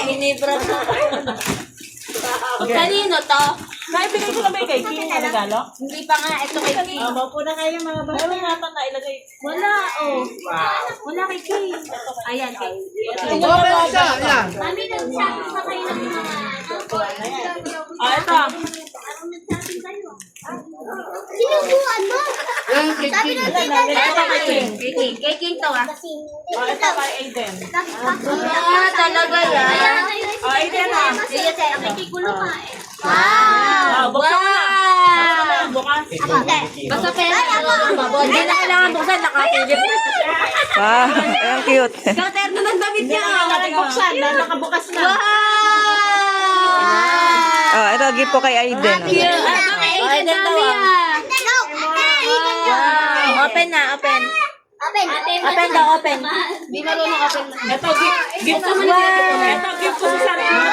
Kanino to? Kaya bigay ko na ba kay King na regalo? Hindi pa nga, ito kay King. Mapo na kayo mga bata. Meron nga pa na ilagay. Wala, oh. Wala kay King. Ayan, kay Oh, meron isa. Yan. Mami, nagsabi sa kayo ng mga... Ito. Sinubuan mo. Yan, kay King. Kay King to ah. Ito kay Aiden. Ah, talaga yan. Aiden ha. Sige, sir. Nakikigulo ka eh. Ah, Wow! buksan mo na. Bukas. Basta pera. Hindi na kailangan buksan. Nakapigil. Ah, ang cute. Ikaw, terno ng damit niya. Buksan na. Nakabukas na. Wow! Oh, ito, gift ko kay Aiden. Cute. Ito kay Aiden, dami ah. Wow! Open na, open. Open daw, open. Di marunong open. Ito, gift ko sa Ito, gift ko sa sarili ko.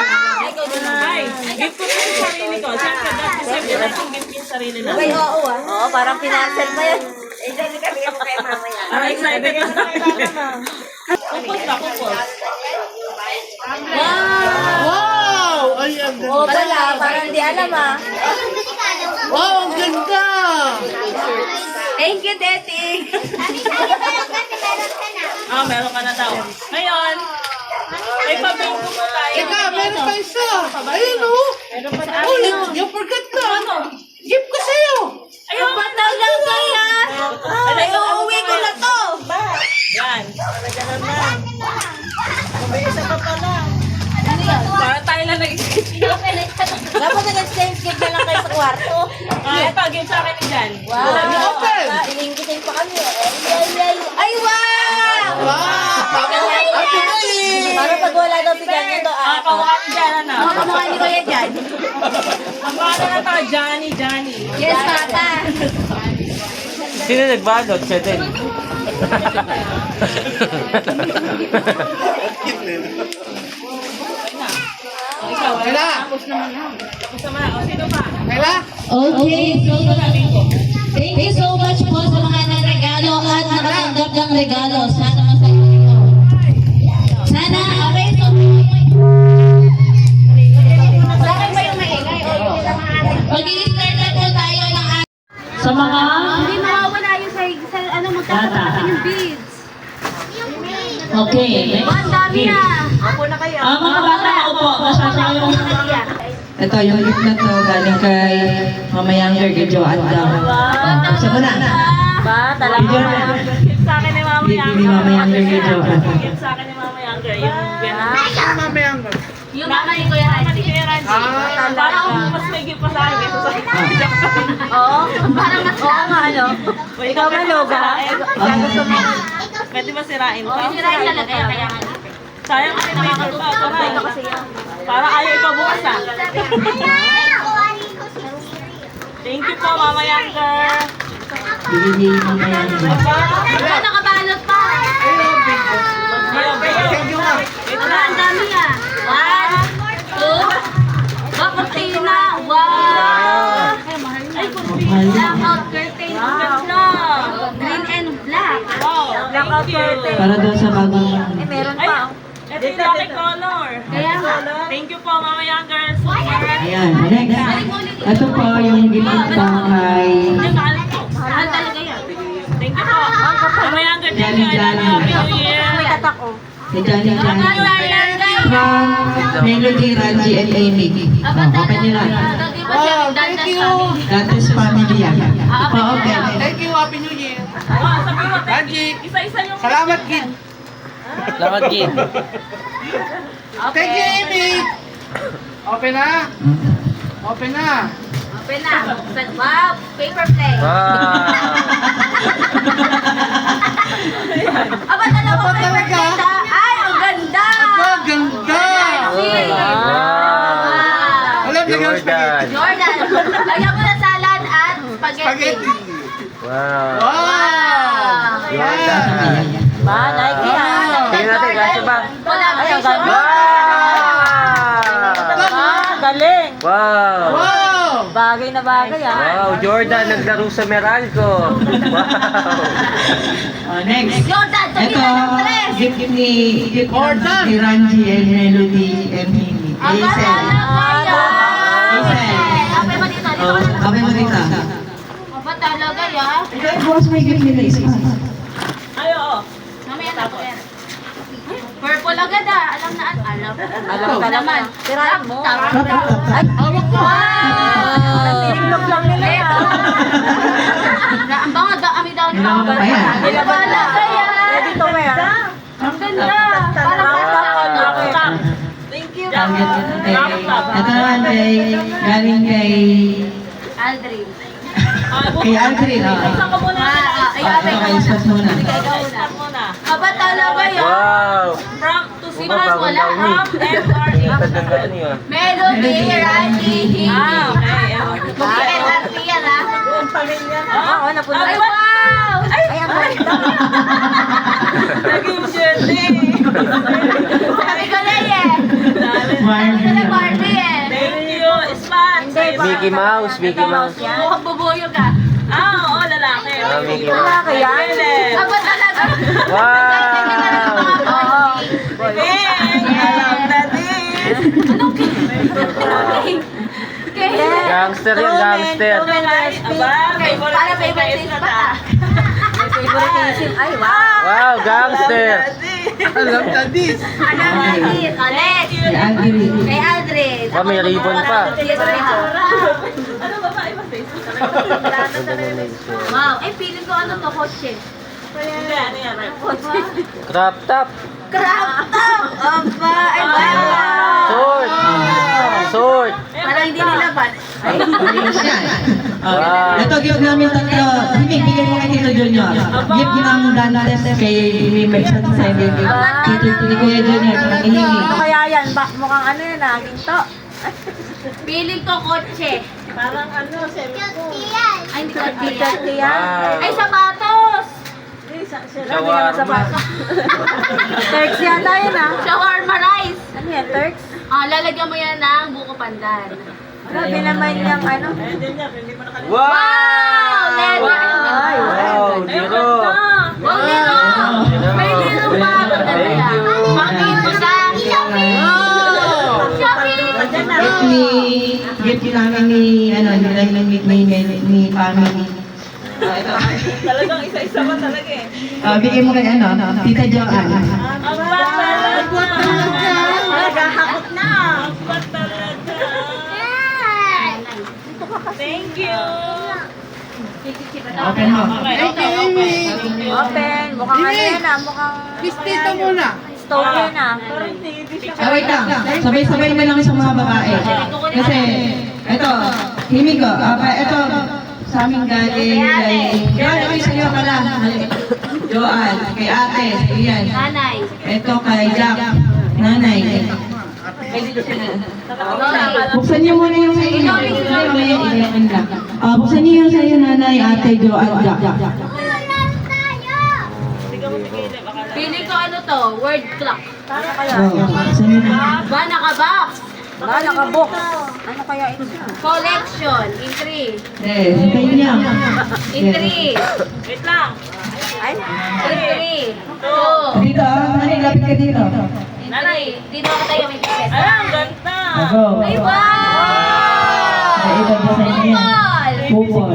Ay, gift ko sa sarili ko. Siyempre, dahil December natin gift yung sarili na. Ay, oo ah. Oo, parang pinarcel pa yun. Hindi kami ako kay mama yan. Ah, excited ka na. Kupos ba, kupos? Wow! Ay, ang ganda. Oo pala, parang di alam ah. Wow, ang ganda. Thank you, Teti. Ah, meron ka na daw. Ngayon, may pabingko po tayo. Teka, meron pa isa. Ayun, oh. Oh, you forgot na. Gift ko sa'yo. Ayun, bataw lang kaya. Ay, uuwi ko na to. Yan. Parang tayo lang nag-exchange. Dapat nag-exchange gift na lang kayo sa kwarto. Ito, gift sa akin ni Jan. Wow. Open. Ilingitin pa kami. Ay, wow! Wow! Happy New Year! Parang pag wala daw si Jan to. Ah, kamukha ni Jan, ano? Mga kamukha ni Kuya Jan. Ang pangalan na to, Johnny. Yes, Papa. Sino nagbalot? Siya din. Ikaw, Kayla! tapos naman yan. Tapos naman. O, sino pa? Kayla! Okay, so thank you so much po sa mga nagregalo at nakatanggap ng regalo. Sana masaya kayo. Sana, okay, so Bakit ba yung maingay? O, yung nila mga ate. mag-i-start na po tayo ng sa mga Hindi mawawala yung sa ano, magkakatakin yung beads. okay, next Ang dami gift. na. Opo na kayo. Mga bata, upo, masasayo. Ito, yung gift na to galing kay Mama Younger, kay Joanne daw. Buksan mo na. Ba, talaga. Gift sa akin ni Mama Gift Younger. ni Mama Younger kay Joanne. Gift sa akin ni Mama Younger. Yung ganun. Mamayang. Yung mama ni Kuya Mama Randy. ni Kuya Randy. Parang mas may gift pa sa akin kaysa sa akin. Oo. Parang mas oo nga, ano? Ikaw ba, Loga? Gusto mo. Pwede ba sirain ko? Sirain talaga yan. Kaya nga. Sayang kasi paper pa. Para ayaw ipabukas ah. Thank you po, Mama Younger. Bigyan ni Mama Younger. Wala, nakabalot pa. Ang dami ah. 1, 2, cortina. Wow. Ay, cortina. Blackout curtain. Ang ganda. Green and black. Wow, blackout curtain. Para daw sa bagong... Meron Ay, pa. ito yung lucky color. Kaya nga. Thank you po, Mama Younger. Super. Ayan, next. Ito po yung gift pa kay Ay, mahal po. Mahal talaga yan. Thank you po. Mama Younger, thank you. I love you. Happy New Year. May tatak ko. kay Johnny Jan from Melody, Ranji, and Amy. Open nyo na. Wow, thank you. Dantes family yan. Okay. Thank you, Happy New Year. Oh, sabi mo, Ranji. isa-isa yung... Salamat, kid. Salamat, Kid. Thank you, Amy. Open na. Open na. Open na. Wow, paper plate. Aba, dalawa paper talaga? plate ah. Ay, ang ganda. Ang ganda. Alam niyo yung spaghetti. Jordan, lagyan mo na salad at spaghetti. Spaghetti. Wow. Wow. Yan. Ba, Nike ha. Tingnan natin, kasya ba? Wala, Ay, ang t-shirt. ganda. Wow! Galing. Wow! Wow. Bagay na bagay ah. Wow, Jordan naglaro sa Meralco. Wow. Next. Jordan, Ito, tumira ng tres. gift ni Ranji and Melody and Mimi. Aba, Hazel. talaga yan. Hazel. Abay mo dito, dito ka na. Sabi mo dito. Aba, talaga yan. Bukas may gift nila isa. Ay, oo. Mamaya na po yan. Purple agad ah. Alam na, alam. Alam ka naman. Tirahan mo. Ay, hawak mo. Tinilog lang nila yan. Ang bango, kami daw Ilang ba yan? Talaga yan. Ready to wear. Ang ganda. Parang Thank you. Ito naman kay, galing kay, Aldrin. kay Aldrin. Saan ka muna? Ito kay Spas muna. Start muna. Aba, talaga yan. Wow. From to Si Simas, Mas wala. from MRE. Tanda niyo. Melody, Randy, Hindi. Okay. Mag-LRT yan ah. Oo, napunta. Ay, wow! Ay, ang ganda. Naging journey. Sabi ko na eh. Sabi ko na Barbie eh. Thank you, Spat. Mickey Mouse, Mickey Mouse. Mukhang bubuyog ah. Oo, lalaki. Mickey Mouse. Lalaki yan. Aba talaga. Wow. Bing, alam na din. Gangster yan, gangster. Aba, favorite Para ko favorite is is na pa ah. Favoritism. Ay, wow. Wow, gangster. Alam ka this. Ano nga din? Alex. Kay Aldrin. Kay Aldrin. Oh, may ribbon pa. Ano ba ba? Iba face? Wow. Eh, feeling ko ano to, kotse. Hindi, ano yan? Crop top. Crop top. Aba, ay wow. Sword. Sword. Parang hindi nilaban. Wow. Ito, gift namin tatlo. Hindi, bigyan mo kay Tito Junior. Gift ng Dantes kay Mimi sa Tito ni Kuya Junior. Sa Ano Hihimi. kaya yan? Mukhang ano yan ah, ginto. Feeling ko kotse. Parang ano, cellphone. Ay, hindi kotse yan. Ginto yan. Wow. Ay, sapatos. Shawarma. Turks yata yan ah. Shawarma rice. Ano yan, Turks? Ah, lalagyan mo yan ng buko pandan. Grabe naman yung ano. Wow. Leather. Ay, Wow, Diro. Wow, Nino. May Nino pa. Maganda yan. Bakit mo sa Shopee? Shopee. Gift namin ni, ano, ni family. Ito. Talagang isa-isa pa talaga eh. Bigyan mo kay, ano, Tita Joanne. Ang talaga. Naghahakot na. Ang talaga. Thank you. Open mo. Open. Mukhang ano yan ah. Mukhang Pistito muna. stove yan ah. Wait lang. Sabay-sabay na lang sa mga babae. Kasi, ito, himig ko. Ito, sa aming galing kay sa'yo pala. Joanne, kay ate, iyan. Nanay. Ito kay Jack, nanay. Buksan niyo muna yung sa'yo. Buksan niyo yung sa'yo, nanay, ate, Joanne, Jack. Feeling ko ano to, word clock. Buksan niyo na. Ba, nakabox. Ba, nakabook. Ano kaya ito? Collection, in 3. Hintayin niya. In 3. Wait lang. Ay, In 3. 2. Dito, nanay, lapit ka dito. In 3. Dito ako tayo may pipes. Ay, ang ganda. Go. Ay, wow! Ay, iba ba sa inyo yan? Pupol!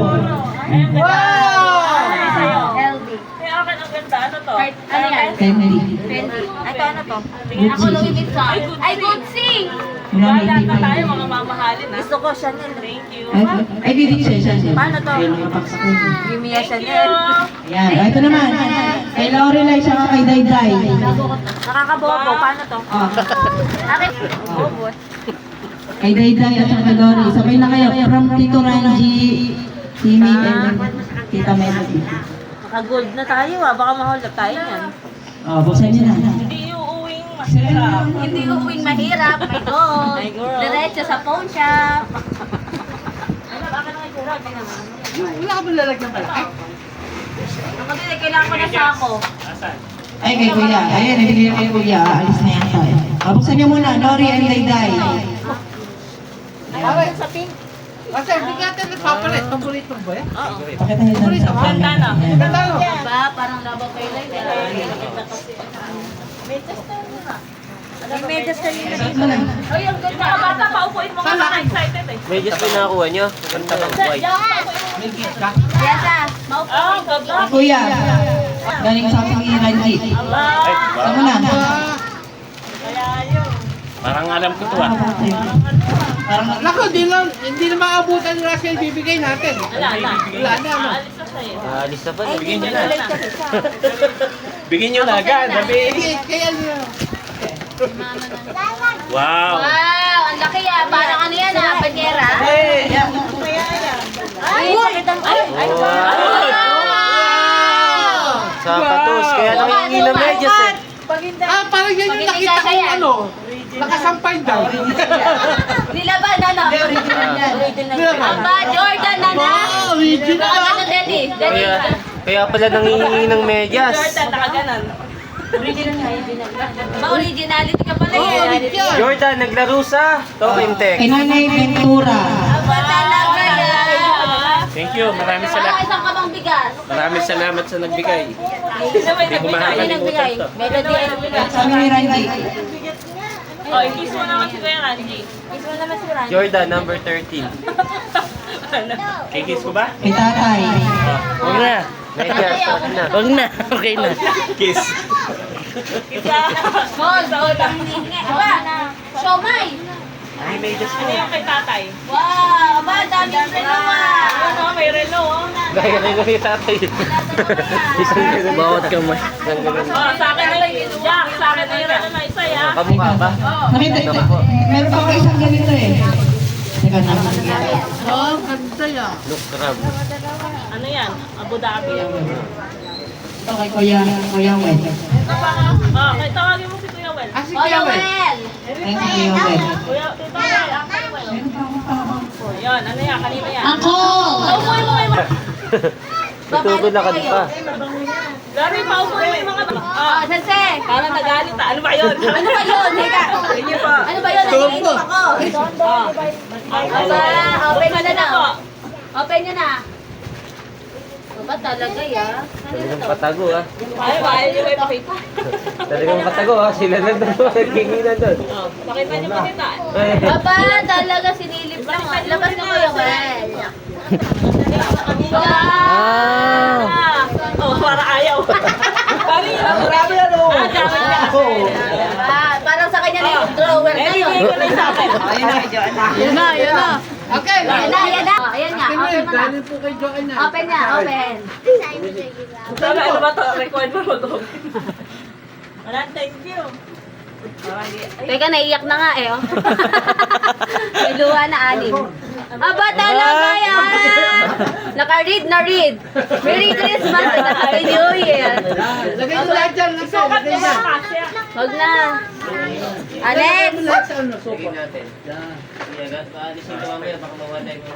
Pupol. Sa'yo. LV. May akin ang ganda. Ano to? Ano yan? Family. Fendi. ito ano to? Ako Louis Vuitton. Ay, good sing! Nanay, Wala Tita. ka tayo, mga mamahalin ah. Gusto ko Chanel. Thank you. Ay, di siya. Paano to? Ayun, nakapaksak ko. Yumia Thank you. Chanel. Ayan, ito naman. Kay Lorelai, siya kay Dayday. Nakakabobo. Paano to? Oh, Akin. Bobo. kay Dayday at saka kay Lori. Sabay na kayo. From Tito Ranji, Timmy, and Tita Melody. Naka-gold na tayo ah. Baka ma-hold up tayo yan. Oh, buksan niyo na. Hindi uuwing masarap. Hindi uwing mahirap. May gold. My girl. Diretso sa phone shop. Wala ka ba lalagyan pala? Ay, Ako din, kailangan ko na sako. Ay, kay Kuya. Ayan, nabigyan kay Kuya. Alis na yan tayo. Oh, buksan niyo muna. Lori and Dayday. Parang sa pink. Kasi bigatan nagpapalit. Paborito mo ba yan? Pakita niyo doon sa Ganda na. Ganda no? Diba? Parang labaw kayo lang. May medyas kanina dito. Ay, ang ganda. Mga bata, paupuin mo nga excited eh. Medyas pa nakakuha niyo. Ganda kang white. May gift ka? Yes, ah. Ah, ang ganda. Kuya, galing sa ating ni Ranji. Tama na. Parang alam ko to ah. Naku, hindi na maabutan yung Russell bibigay natin. Wala na. Wala na, ano? Alis na sa'yo. Alis na pa. Bigyan niyo na. Bigyan nyo na agad. Sabi. Kaya niyo. Wow. Wow, ang laki ah. Parang ano yan ah, banyera. Ay, pakita mo. Ay, Sapatos. Kaya nangingi ng medyas eh. Parang yan yung nakita ko ano. Nakasampay daw. Nilaban na na. Aba, Jordan na na. Wow, original. Ano, Daddy? Daddy. Kaya pala nangingi ng medyas. Jordan, nakaganan. Ba, originality ka pala eh. Jordan, naglaro sa Top Intech. Kay Nanay Ventura. Aba, talaga yan. Thank you. Maraming Wala salamat. isang kabang bigas. Maraming salamat sa nagbigay. Sino may Hindi ko nagbigay? Ay, makakalimutan nagbigay. to. Melody ay nagbigay. Sabi ni Ranji. Oh, i-kiss mo naman si Kuya Ranji. Kiss mo naman si Randy. Jordan, number 13. Kikis ko ba? Kay Tatay. Huwag na. Medyas, okay na. Huwag na. Okay na. Kiss. Mol, sa utang hiningi. Aba, siomay. Ay, medyas Ano yung kay tatay? Wow, aba, daming relo ah. Ano, may relo oh. Gaya rin yung tatay. Isang ganun. Bawat kamay. Isang ganun. Oh, sa akin na yung Jack, sa akin na yung relo na isa ya. Kamukha ba? Nakita, meron pa ako isang ganito eh. Teka na. Oh, ganda yan. Look, crab. Ano yan? Abu Dhabi. Ito kay Kuya Wen. Oh, kaya tawagin mo si Kuya Wel. Asi Oh, kaya ba? Yoel. Thank you, Kuya Wen. Kuya, Tito Wel, Uncle Wel. Yun, ano yan? Kanina yan. Ako! Paupuin mo yung mga... Tutugod na ka pa. Gary, paupuin mo yung mga... Oh, Sanse. Parang nagalit ah. Ano ba yun? Ano ba yun? Teka. Ganyan pa. Ano ba yun? Naiinip ako. Aba, open mo na na. Open nyo na. Aba, talaga ya. Talagang patago ah. Ay, bahal yung may pakita. Talagang patago ah. Sila na doon. Nagkinginan doon. Oh, pakita niyo pakita. Aba, talaga sinilip lang. Labas na ko yung well. Ah! Oh, para ayaw. Pari, marami na no. Ah, gamit na. Ah, parang sa kanya na yung drawer na yun. Hindi ko na sa akin. Yun na, yun na. Okay. Yan na, yan na. Oh, ayan nga, open mo na. Galing po kay Joanna. Open na, open. Sabi, ano ba ito? Record mo ito. Wala, thank you. Teka, naiyak na nga eh. Oh. May luha na anim. Aba, talaga yan! Naka-read na read. Merry Christmas at Happy New Year. Lagay ko lahat dyan. Sukat niya Lagay mga kasya. Huwag na. Alex! lahat sa ano. Tingin natin. Yan. Paalisin ko mamaya. Baka mawala yung...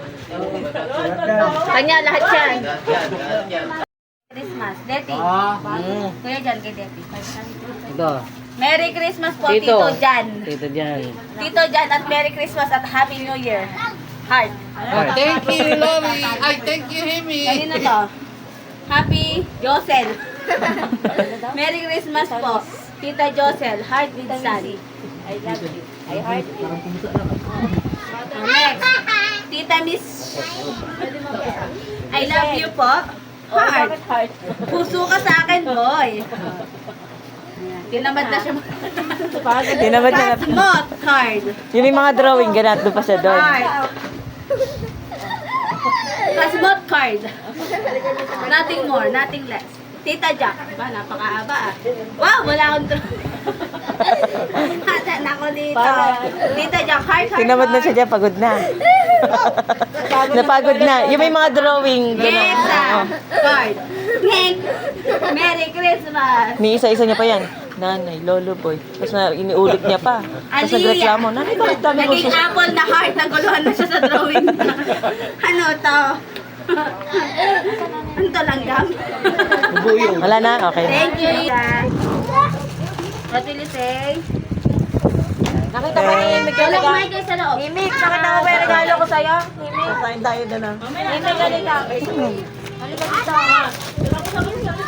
Kanya, lahat yan. Lahat yan. Christmas. Deti. Kuya Jan, kay Deti. Ito. Merry Christmas po, Tito Jan. Tito dyan. Tito Jan at Merry Christmas at Happy New Year. Heart. Thank you, Lori. Ay, thank you, Himi. Kanino to? Happy Josel. Merry Christmas po. Tita Josel, heart with Sally. I love you. I heart you. Next. Tita Miss. I love you po. Heart. Puso ka sa akin, boy. Tinamad na siya. Tinamad na. Not card. Yun yung mga drawing, ganat doon pa siya doon. Card. Kasbot card. Nothing more, nothing less. Tita Jack. Ba, napakaaba ah. Wow, wala akong hatan ako dito. Tita Jack, heart, heart, Tinamad na siya heart. dyan, pagod na. Napagod na. Yung may mga drawing, Yes, gano'n. card. Thank. Merry Christmas. May isa-isa niya pa yan. Nanay, lolo boy. Tapos na iniulit niya pa. Tapos Aliyah. nagreklamo, nanay, bakit dami ko Naging siya? apple na heart, naguluhan na siya sa drawing niya. Ano to? Ano to langgam? Wala na? Okay na. Thank you. What will you say? Nakita mo yung Walang Michael sa loob. Himik, nakita mo ba yung regalo ko sa'yo? Himik. Kain tayo doon ah. Himik, halika. Halika dito.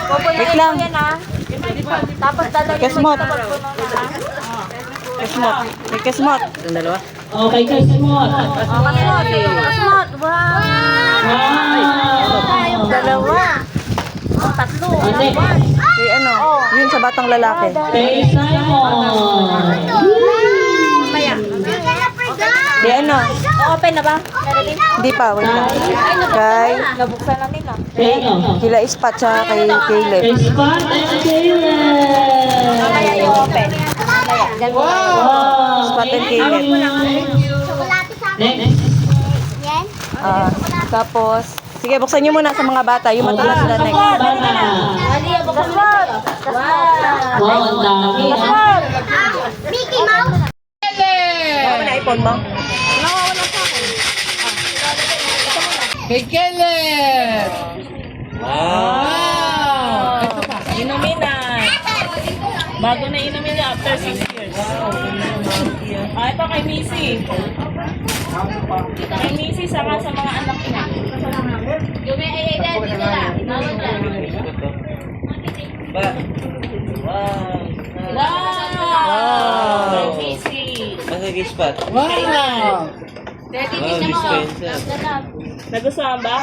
Pupunayin ko yan ha. Tapos dadalhin mo Kesmot. dito pagpuno na ha. Kesmot. May kesmot. Yung dalawa. Okay, Kasmot. Kasmot. Kasmot. Wow. Wow. Dalawa. Tatlo. Ate, Kay ano? Yun sa batang lalaki. kay Simon. Kay ano? Open na ba? Meron din? Hindi pa, wait lang. Kay Nabuksan na nila. Kay ano? Kila Ispat sa kay Caleb. Kay Spot and Caleb. Mamaya yung open. Mamaya. Diyan mo. Wow. Spot and Caleb. Next. Tapos, sige, buksan niyo muna sa mga bata. Yung matanda sila next. Bata. Alia, buksan mo. Wow. Wow, ang dami. ah. Mickey Mouse. Ano na iPhone mo? Kay Kenneth! Wow! Ito pa. Inumin na. Bago na inumin niya after 6 years. Ito kay Missy. Kay Missy saka sa mga anak niya. Yung may dito na. Bawal na. Ba? Wow. Wow! Kay Missy. Mag-spot. Wow! Wow, dispenser. Nagustuhan ba?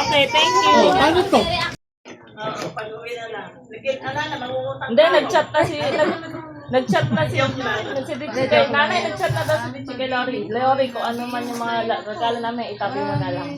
Okay, thank you. Ano to? Hindi, nag-chat na si... Nag-chat na si Ditchi kay nanay, nag-chat na daw si Ditchi kay Lori. Lori, kung ano man yung mga regalo namin, itabi mo na lang.